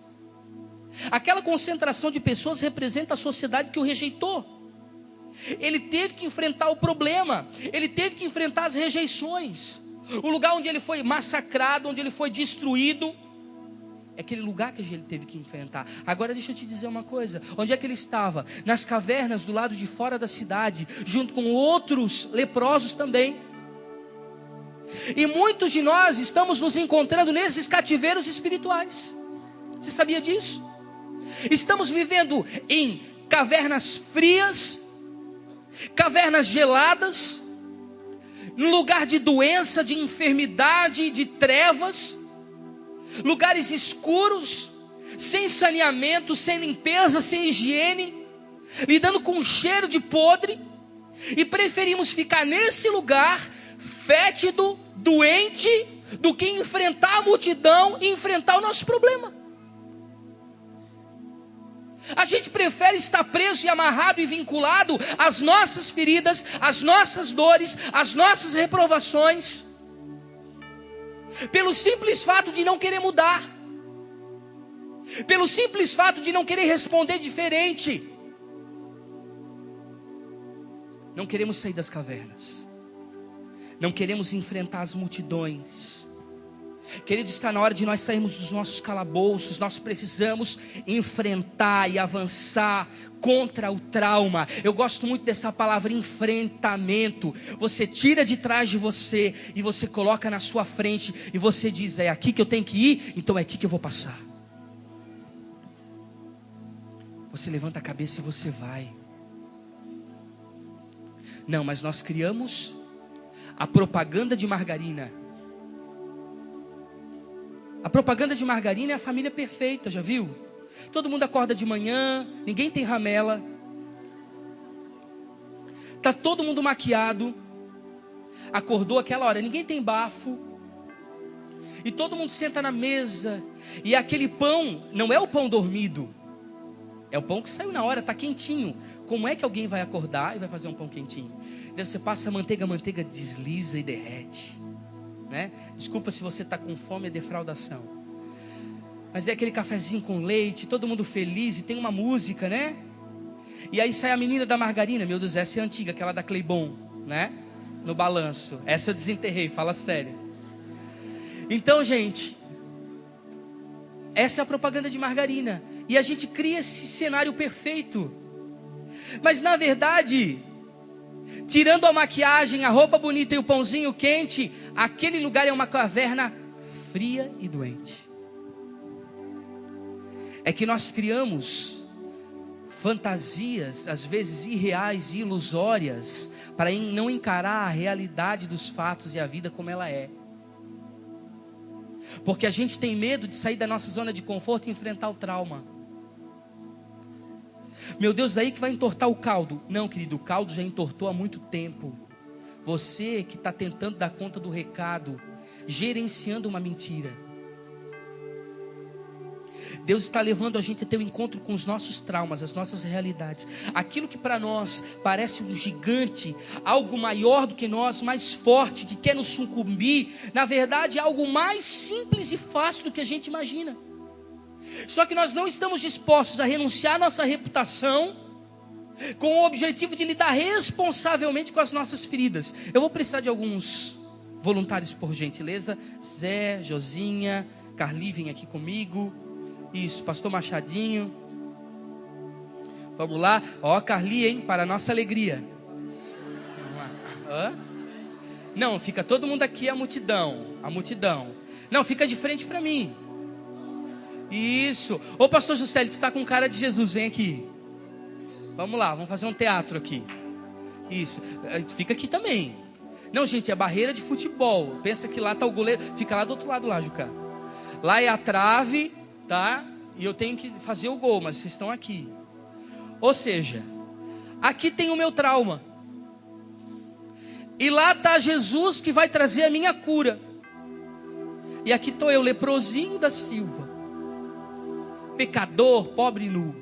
Aquela concentração de pessoas representa a sociedade que o rejeitou. Ele teve que enfrentar o problema, ele teve que enfrentar as rejeições. O lugar onde ele foi massacrado, onde ele foi destruído, é aquele lugar que ele teve que enfrentar. Agora deixa eu te dizer uma coisa: onde é que ele estava? Nas cavernas do lado de fora da cidade, junto com outros leprosos também. E muitos de nós estamos nos encontrando nesses cativeiros espirituais. Você sabia disso? Estamos vivendo em cavernas frias, cavernas geladas, num lugar de doença, de enfermidade, de trevas, lugares escuros, sem saneamento, sem limpeza, sem higiene, lidando com um cheiro de podre, e preferimos ficar nesse lugar fétido, doente, do que enfrentar a multidão e enfrentar o nosso problema. A gente prefere estar preso e amarrado e vinculado às nossas feridas, às nossas dores, às nossas reprovações, pelo simples fato de não querer mudar, pelo simples fato de não querer responder diferente. Não queremos sair das cavernas, não queremos enfrentar as multidões. Queridos, está na hora de nós sairmos dos nossos calabouços. Nós precisamos enfrentar e avançar contra o trauma. Eu gosto muito dessa palavra, enfrentamento. Você tira de trás de você e você coloca na sua frente, e você diz: é aqui que eu tenho que ir, então é aqui que eu vou passar. Você levanta a cabeça e você vai. Não, mas nós criamos a propaganda de margarina. A propaganda de margarina é a família perfeita, já viu? Todo mundo acorda de manhã, ninguém tem ramela, está todo mundo maquiado, acordou aquela hora, ninguém tem bafo, e todo mundo senta na mesa, e aquele pão não é o pão dormido, é o pão que saiu na hora, está quentinho. Como é que alguém vai acordar e vai fazer um pão quentinho? Daí você passa a manteiga desliza e derrete, né? Desculpa se você está com fome, é defraudação. Mas é aquele cafezinho com leite, todo mundo feliz, e tem uma música, né? E aí sai a menina da margarina. Meu Deus, essa é antiga, aquela da Cleibon, né? No balanço. Essa eu desenterrei, fala sério. Então, gente, essa é a propaganda de margarina. E a gente cria esse cenário perfeito. Mas na verdade, tirando a maquiagem, a roupa bonita e o pãozinho quente, aquele lugar é uma caverna fria e doente. É que nós criamos fantasias, às vezes irreais e ilusórias, para não encarar a realidade dos fatos e a vida como ela é. Porque a gente tem medo de sair da nossa zona de conforto e enfrentar o trauma. Meu Deus, daí que vai entortar o caldo. Não, querido, o caldo já entortou há muito tempo. Você que está tentando dar conta do recado, gerenciando uma mentira. Deus está levando a gente a ter um encontro com os nossos traumas, as nossas realidades. Aquilo que para nós parece um gigante, algo maior do que nós, mais forte, que quer nos sucumbir, na verdade é algo mais simples e fácil do que a gente imagina. Só que nós não estamos dispostos a renunciar à nossa reputação com o objetivo de lidar responsavelmente com as nossas feridas. Eu vou precisar de alguns voluntários, por gentileza. Zé, Josinha, Carli, vem aqui comigo. Isso, pastor Machadinho. Vamos lá. Ó, Carli, hein, para a nossa alegria. Vamos lá. Hã? Não, fica todo mundo aqui, a multidão. Não, fica de frente para mim. Isso. Ô pastor Juscelio, tu tá com cara de Jesus, vem aqui. Vamos lá, vamos fazer um teatro aqui. Isso. Fica aqui também. Não, gente, é barreira de futebol. Pensa que lá tá o goleiro. Fica lá do outro lado lá, Juca. Lá é a trave, tá? E eu tenho que fazer o gol, mas vocês estão aqui. Ou seja, aqui tem o meu trauma. E lá tá Jesus que vai trazer a minha cura. E aqui tô eu, leprosinho da Silva. Pecador, pobre e nu.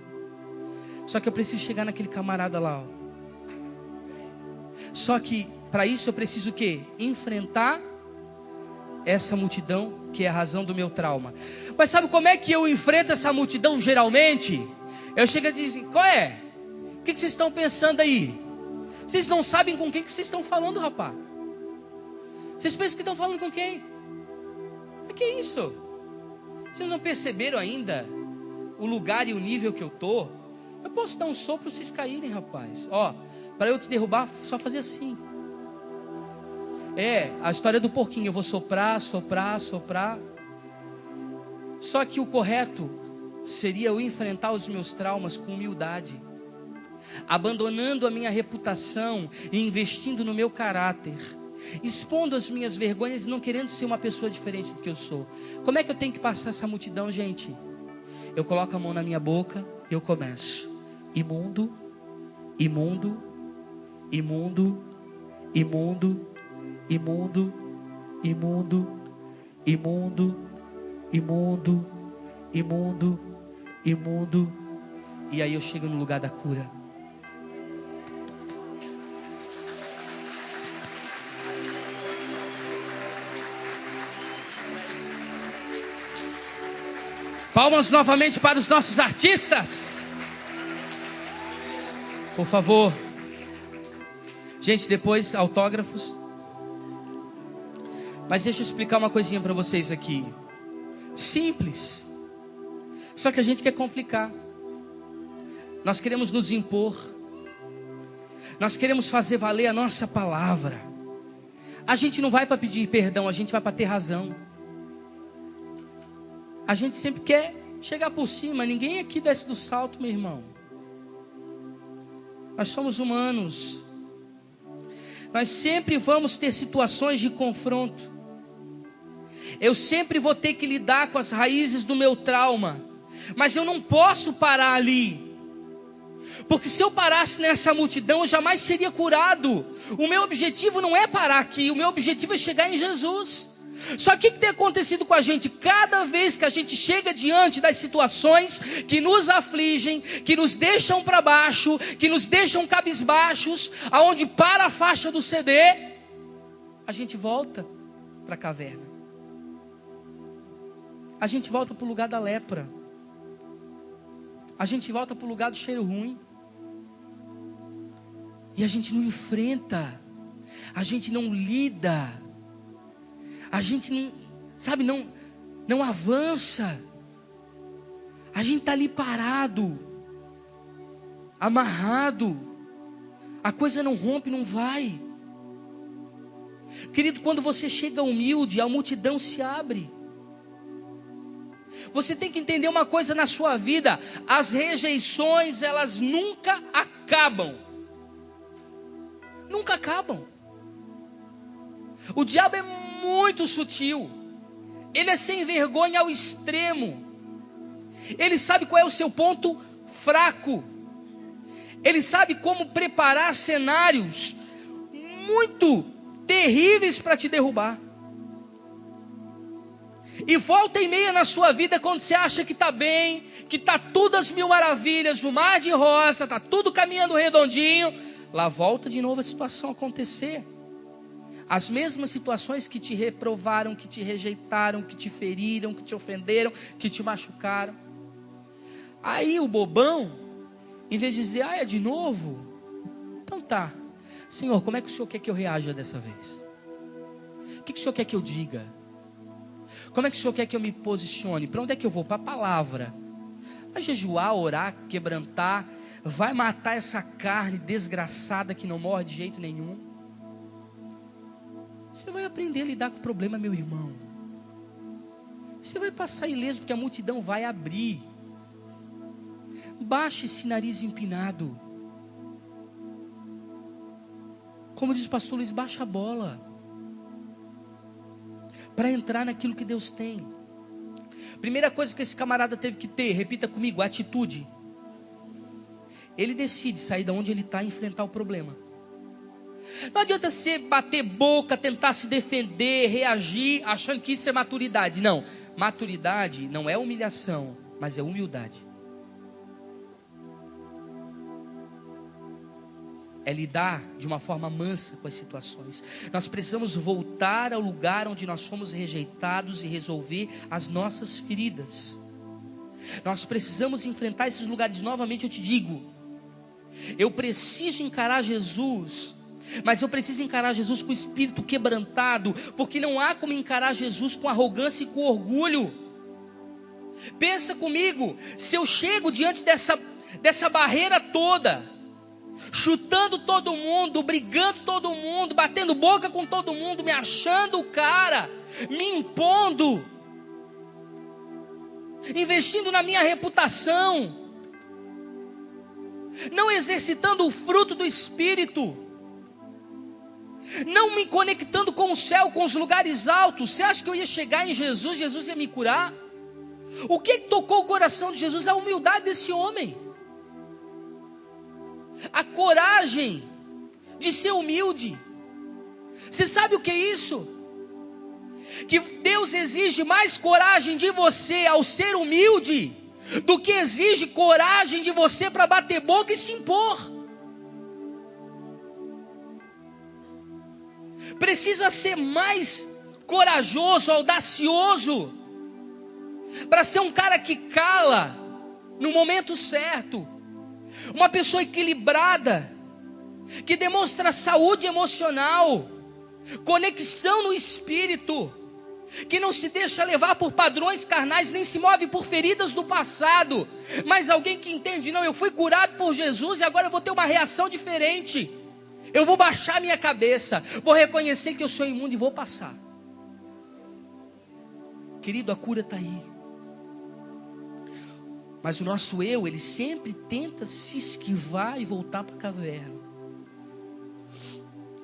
Só que eu preciso chegar naquele camarada lá, ó. Só que para isso eu preciso o quê? Enfrentar essa multidão que é a razão do meu trauma. Mas sabe como é que eu enfrento essa multidão geralmente? Eu chego e digo, qual é? O que vocês estão pensando aí? Vocês não sabem com quem que vocês estão falando, rapaz. Vocês pensam que estão falando com quem? O que é isso? Vocês não perceberam ainda o lugar e o nível que eu tô? Eu posso dar um sopro vocês caírem, rapaz. Ó, para eu te derrubar, só fazer assim. É, a história do porquinho. Eu vou soprar. Só que o correto seria eu enfrentar os meus traumas com humildade, abandonando a minha reputação e investindo no meu caráter, expondo as minhas vergonhas e não querendo ser uma pessoa diferente do que eu sou. Como é que eu tenho que passar essa multidão, gente? Eu coloco a mão na minha boca e eu começo. Imundo, imundo, imundo, imundo, imundo, imundo, imundo, imundo, imundo, imundo. E aí eu chego no lugar da cura. Palmas novamente para os nossos artistas. Por favor. Gente, depois autógrafos. Mas deixa eu explicar uma coisinha para vocês aqui. Simples. Só que a gente quer complicar. Nós queremos nos impor. Nós queremos fazer valer a nossa palavra. A gente não vai para pedir perdão, a gente vai para ter razão. A gente sempre quer chegar por cima. Ninguém aqui desce do salto, meu irmão. Nós somos humanos. Nós sempre vamos ter situações de confronto. Eu sempre vou ter que lidar com as raízes do meu trauma. Mas eu não posso parar ali. Porque se eu parasse nessa multidão, eu jamais seria curado. O meu objetivo não é parar aqui. O meu objetivo é chegar em Jesus. Só que o que tem acontecido com a gente? Cada vez que a gente chega diante das situações que nos afligem, que nos deixam para baixo, que nos deixam cabisbaixos, aonde para a faixa do CD, a gente volta para a caverna. A gente volta para o lugar da lepra. A gente volta para o lugar do cheiro ruim. E a gente não enfrenta. A gente não lida. A gente não, sabe, não avança. A gente está ali parado, amarrado, a coisa não rompe, não vai. Querido, quando você chega humilde, a multidão se abre. Você tem que entender uma coisa na sua vida: as rejeições, elas nunca acabam. Nunca acabam. O diabo é muito sutil. Ele é sem vergonha ao extremo. Ele sabe qual é o seu ponto fraco. Ele sabe como preparar cenários muito terríveis para te derrubar. E volta e meia na sua vida, quando você acha que está bem, que está tudo às mil maravilhas, o mar de rosa, está tudo caminhando redondinho, lá volta de novo a situação acontecer. As mesmas situações que te reprovaram, que te rejeitaram, que te feriram, que te ofenderam, que te machucaram. Aí o bobão, em vez de dizer, é de novo? Então tá. Senhor, como é que o Senhor quer que eu reaja dessa vez? O que o Senhor quer que eu diga? Como é que o Senhor quer que eu me posicione? Para onde é que eu vou? Para a palavra. Vai jejuar, orar, quebrantar. Vai matar essa carne desgraçada que não morre de jeito nenhum. Você vai aprender a lidar com o problema, meu irmão. Você vai passar ileso, porque a multidão vai abrir. Baixe esse nariz empinado. Como diz o pastor Luiz, baixa a bola. Para entrar naquilo que Deus tem. Primeira coisa que esse camarada teve que ter, repita comigo, atitude. Ele decide sair de onde ele está e enfrentar o problema. Não adianta você bater boca, tentar se defender, reagir, achando que isso é maturidade. Não, maturidade não é humilhação, mas é humildade. É lidar de uma forma mansa com as situações. Nós precisamos voltar ao lugar onde nós fomos rejeitados e resolver as nossas feridas. Nós precisamos enfrentar esses lugares. Novamente eu te digo, eu preciso encarar Jesus, mas eu preciso encarar Jesus com o espírito quebrantado, porque não há como encarar Jesus com arrogância e com orgulho. Pensa comigo, se eu chego diante dessa barreira toda, chutando todo mundo, brigando todo mundo, batendo boca com todo mundo, me achando o cara, me impondo, investindo na minha reputação, não exercitando o fruto do Espírito, não me conectando com o céu, com os lugares altos. Você acha que eu ia chegar em Jesus, Jesus ia me curar? O que tocou o coração de Jesus? A humildade desse homem, a coragem de ser humilde. Você sabe o que é isso? Que Deus exige mais coragem de você ao ser humilde do que exige coragem de você para bater boca e se impor. Precisa ser mais corajoso, audacioso, para ser um cara que cala no momento certo. Uma pessoa equilibrada, que demonstra saúde emocional, conexão no espírito, que não se deixa levar por padrões carnais, nem se move por feridas do passado, mas alguém que entende, não, eu fui curado por Jesus e agora eu vou ter uma reação diferente. Eu vou baixar minha cabeça, vou reconhecer que eu sou imundo e vou passar. Querido, a cura está aí. Mas o nosso eu, ele sempre tenta se esquivar e voltar para a caverna.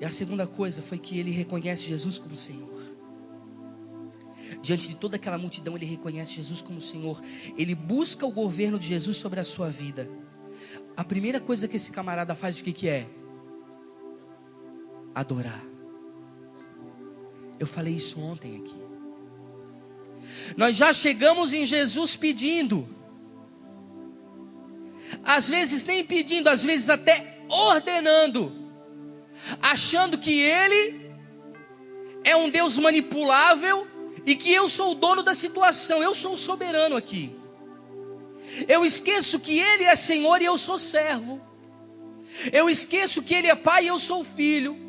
E a segunda coisa foi que ele reconhece Jesus como Senhor. Diante de toda aquela multidão, ele reconhece Jesus como Senhor. Ele busca o governo de Jesus sobre a sua vida. A primeira coisa que esse camarada faz, o que é? Adorar. Eu falei isso ontem aqui. Nós já chegamos em Jesus pedindo. Às vezes nem pedindo, às vezes até ordenando, achando que Ele é um Deus manipulável e que eu sou o dono da situação, eu sou o soberano aqui. Eu esqueço que Ele é Senhor e eu sou servo. Eu esqueço que Ele é Pai e eu sou filho.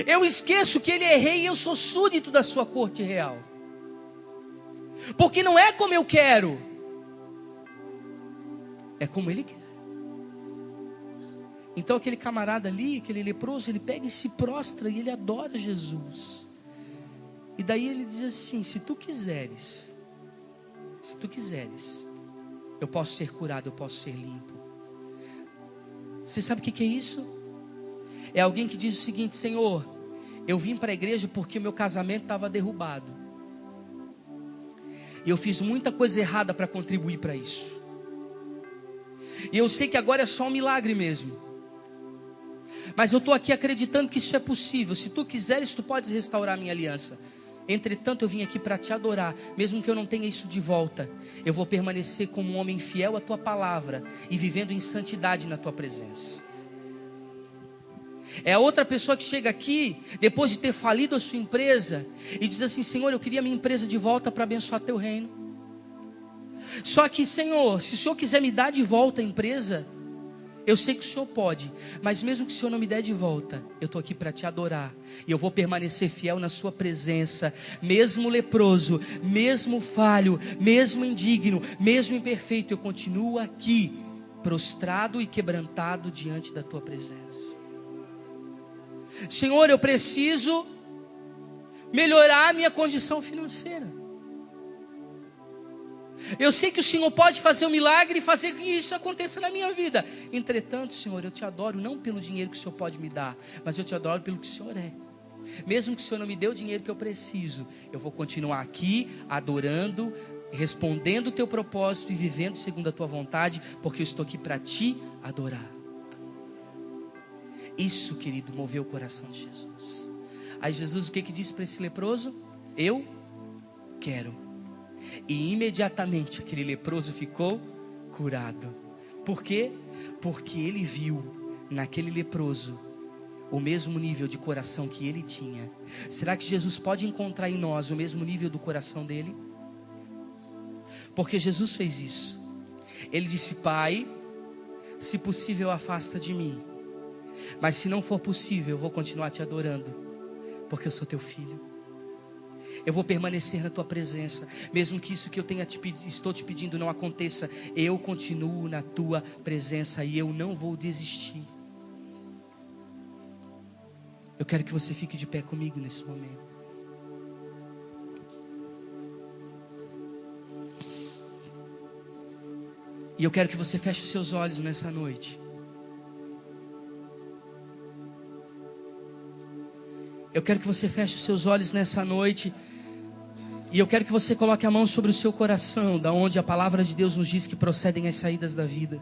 Eu esqueço que Ele é rei e eu sou súdito da sua corte real. Porque não é como eu quero, é como Ele quer. Então aquele camarada ali, aquele leproso, ele pega e se prostra e ele adora Jesus. E daí ele diz assim: se tu quiseres, eu posso ser curado, eu posso ser limpo. Você sabe o que é isso? É alguém que diz o seguinte: Senhor, eu vim para a igreja porque meu casamento estava derrubado. E eu fiz muita coisa errada para contribuir para isso. E eu sei que agora é só um milagre mesmo. Mas eu estou aqui acreditando que isso é possível. Se tu quiseres, tu podes restaurar a minha aliança. Entretanto, eu vim aqui para te adorar. Mesmo que eu não tenha isso de volta, eu vou permanecer como um homem fiel à tua palavra e vivendo em santidade na tua presença. É a outra pessoa que chega aqui, depois de ter falido a sua empresa, e diz assim: Senhor, eu queria minha empresa de volta para abençoar teu reino. Só que, Senhor, se o Senhor quiser me dar de volta a empresa, eu sei que o Senhor pode, mas mesmo que o Senhor não me der de volta, eu estou aqui para te adorar. E eu vou permanecer fiel na sua presença, mesmo leproso, mesmo falho, mesmo indigno, mesmo imperfeito, eu continuo aqui, prostrado e quebrantado diante da tua presença. Senhor, eu preciso melhorar a minha condição financeira. Eu sei que o Senhor pode fazer um milagre e fazer que isso aconteça na minha vida. Entretanto, Senhor, eu te adoro não pelo dinheiro que o Senhor pode me dar, mas eu te adoro pelo que o Senhor é. Mesmo que o Senhor não me dê o dinheiro que eu preciso, eu vou continuar aqui adorando, respondendo o teu propósito e vivendo segundo a tua vontade, porque eu estou aqui para te adorar. Isso, querido, moveu o coração de Jesus. Aí Jesus o que disse para esse leproso? Eu quero. E imediatamente aquele leproso ficou curado. Por quê? Porque ele viu naquele leproso o mesmo nível de coração que ele tinha. Será que Jesus pode encontrar em nós o mesmo nível do coração dele? Porque Jesus fez isso. Ele disse: Pai, se possível afasta de mim, mas se não for possível, eu vou continuar te adorando, porque eu sou teu filho. Eu vou permanecer na tua presença, mesmo que isso que eu estou te pedindo não aconteça. Eu continuo na tua presença e eu não vou desistir. Eu quero que você fique de pé comigo nesse momento. E eu quero que você feche os seus olhos nessa noite. Eu quero que você feche os seus olhos nessa noite. E eu quero que você coloque a mão sobre o seu coração, da onde a palavra de Deus nos diz que procedem as saídas da vida.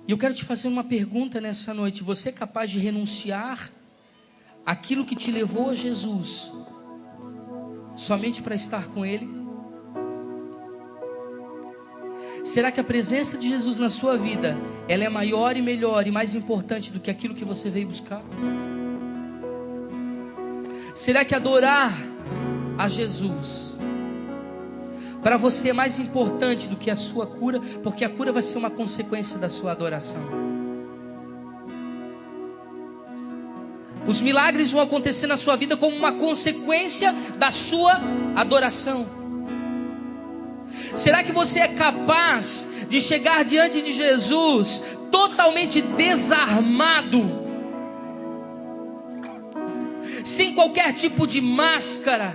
E eu quero te fazer uma pergunta nessa noite: você é capaz de renunciar aquilo que te levou a Jesus, somente para estar com Ele? Será que a presença de Jesus na sua vida, ela é maior e melhor e mais importante do que aquilo que você veio buscar? Será que adorar a Jesus para você é mais importante do que a sua cura? Porque a cura vai ser uma consequência da sua adoração. Os milagres vão acontecer na sua vida como uma consequência da sua adoração. Será que você é capaz de chegar diante de Jesus totalmente desarmado, sem qualquer tipo de máscara,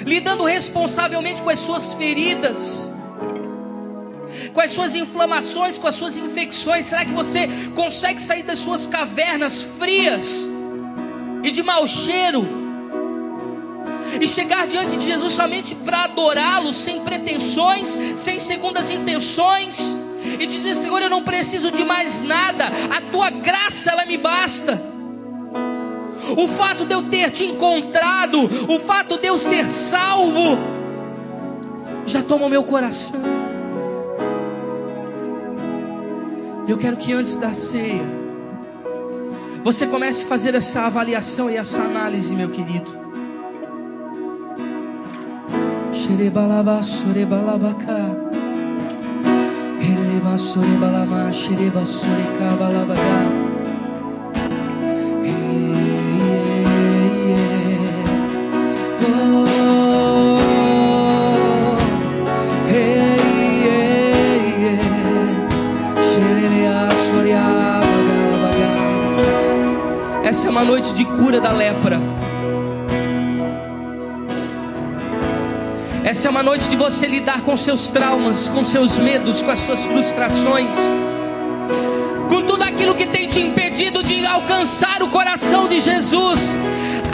lidando responsavelmente com as suas feridas, com as suas inflamações, com as suas infecções? Será que você consegue sair das suas cavernas frias e de mau cheiro e chegar diante de Jesus somente para adorá-lo, sem pretensões, sem segundas intenções, e dizer: Senhor, eu não preciso de mais nada, a tua graça ela me basta. O fato de eu ter te encontrado, o fato de eu ser salvo, já toma o meu coração. Eu quero que antes da ceia você comece a fazer essa avaliação e essa análise, meu querido. Xerebalaba, sorebalabacá, Releba, sorebalama, xereba, sorecabalabaga. essa é uma noite de cura da lepra. Essa é uma noite de você lidar com seus traumas, com seus medos, com as suas frustrações, com tudo aquilo que tem te impedido de alcançar o coração de Jesus,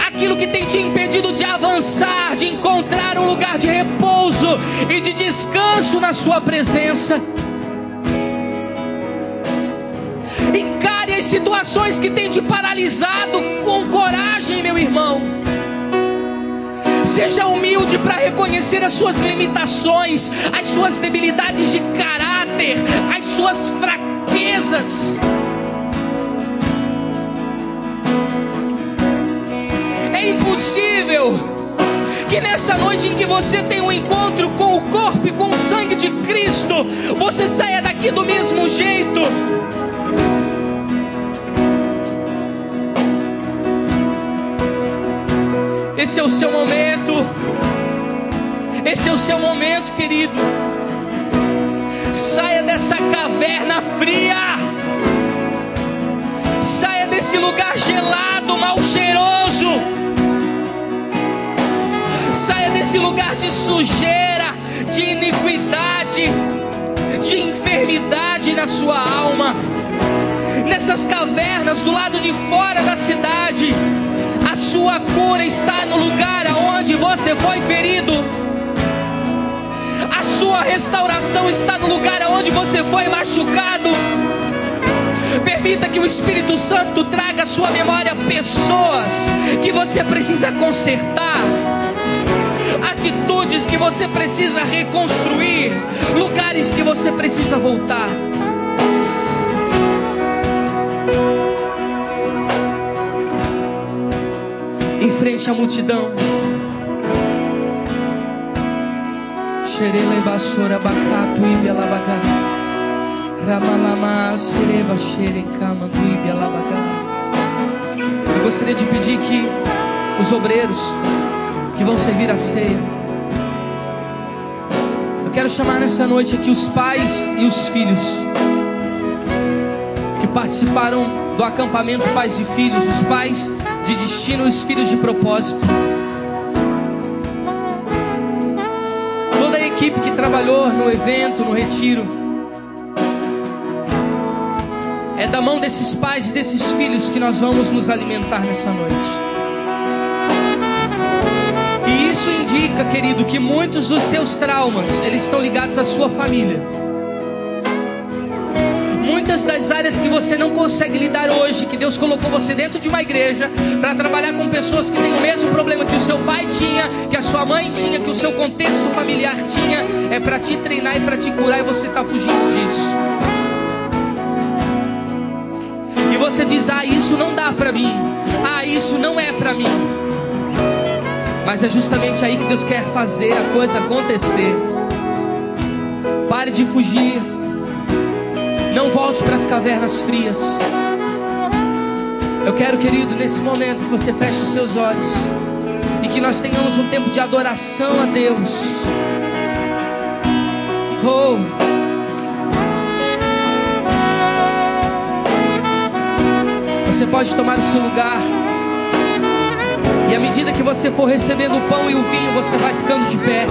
aquilo que tem te impedido de avançar, de encontrar um lugar de repouso e de descanso na sua presença. Encare as situações que tem te paralisado com coragem, meu irmão. Seja humilde para reconhecer as suas limitações, as suas debilidades de caráter, as suas fraquezas. É impossível que nessa noite em que você tem um encontro com o corpo e com o sangue de Cristo, você saia daqui do mesmo jeito. Esse é o seu momento. Esse é o seu momento, querido. Saia dessa caverna fria. Saia desse lugar gelado, mal cheiroso. Saia desse lugar de sujeira, de iniquidade, de enfermidade na sua alma. Nessas cavernas do lado de fora da cidade, a sua cura está no lugar aonde você foi ferido. A sua restauração está no lugar aonde você foi machucado. Permita que o Espírito Santo traga à sua memória pessoas que você precisa consertar, atitudes que você precisa reconstruir, lugares que você precisa voltar. Em frente à multidão, eu gostaria de pedir que os obreiros que vão servir a ceia, eu quero chamar nessa noite aqui os pais e os filhos que participaram do acampamento Pais e Filhos, os pais de destino, os filhos de propósito. Toda a equipe que trabalhou no evento, no retiro, é da mão desses pais e desses filhos que nós vamos nos alimentar nessa noite. E isso indica, querido, que muitos dos seus traumas, eles estão ligados à sua família. Muitas das áreas que você não consegue lidar hoje, que Deus colocou você dentro de uma igreja para trabalhar com pessoas que têm o mesmo problema que o seu pai tinha, que a sua mãe tinha, que o seu contexto familiar tinha, é para te treinar e para te curar, e você está fugindo disso. E você diz: ah, isso não dá para mim, ah, isso não é para mim. Mas é justamente aí que Deus quer fazer a coisa acontecer. Pare de fugir. Não volte para as cavernas frias. Eu quero, querido, nesse momento que você feche os seus olhos e que nós tenhamos um tempo de adoração a Deus. Oh, você pode tomar o seu lugar, e à medida que você for recebendo o pão e o vinho, você vai ficando de pé.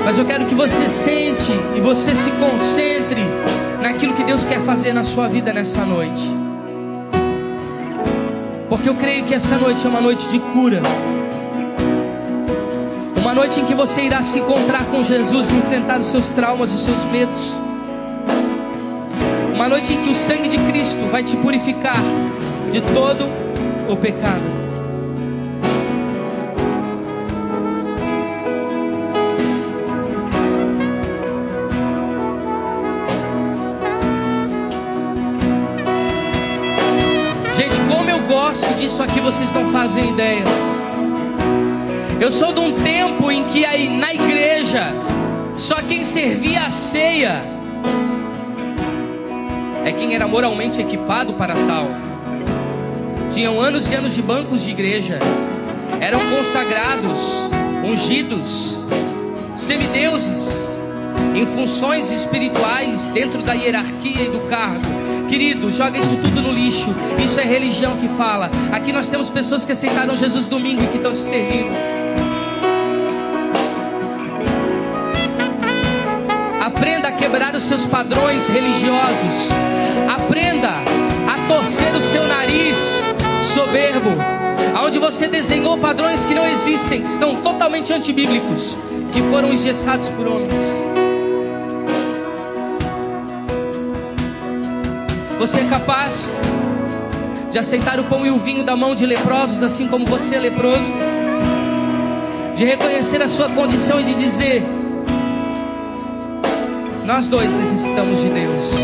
Mas eu quero que você sente e você se concentre naquilo que Deus quer fazer na sua vida nessa noite. Porque eu creio que essa noite é uma noite de cura. Uma noite em que você irá se encontrar com Jesus e enfrentar os seus traumas e os seus medos. Uma noite em que o sangue de Cristo vai te purificar de todo o pecado. Gente, como eu gosto disso aqui, vocês não fazem ideia. Eu sou de um tempo em que aí na igreja só quem servia a ceia é quem era moralmente equipado para tal. Tinham anos e anos de bancos de igreja, eram consagrados, ungidos, semideuses, em funções espirituais dentro da hierarquia e do cargo. Querido, joga isso tudo no lixo. Isso é religião que fala. Aqui nós temos pessoas que aceitaram Jesus domingo e que estão te servindo. Aprenda a quebrar os seus padrões religiosos. Aprenda a torcer o seu nariz soberbo, aonde você desenhou padrões que não existem, que são totalmente antibíblicos, que foram engessados por homens. Você é capaz de aceitar o pão e o vinho da mão de leprosos, assim como você é leproso? De reconhecer a sua condição e de dizer: nós dois necessitamos de Deus.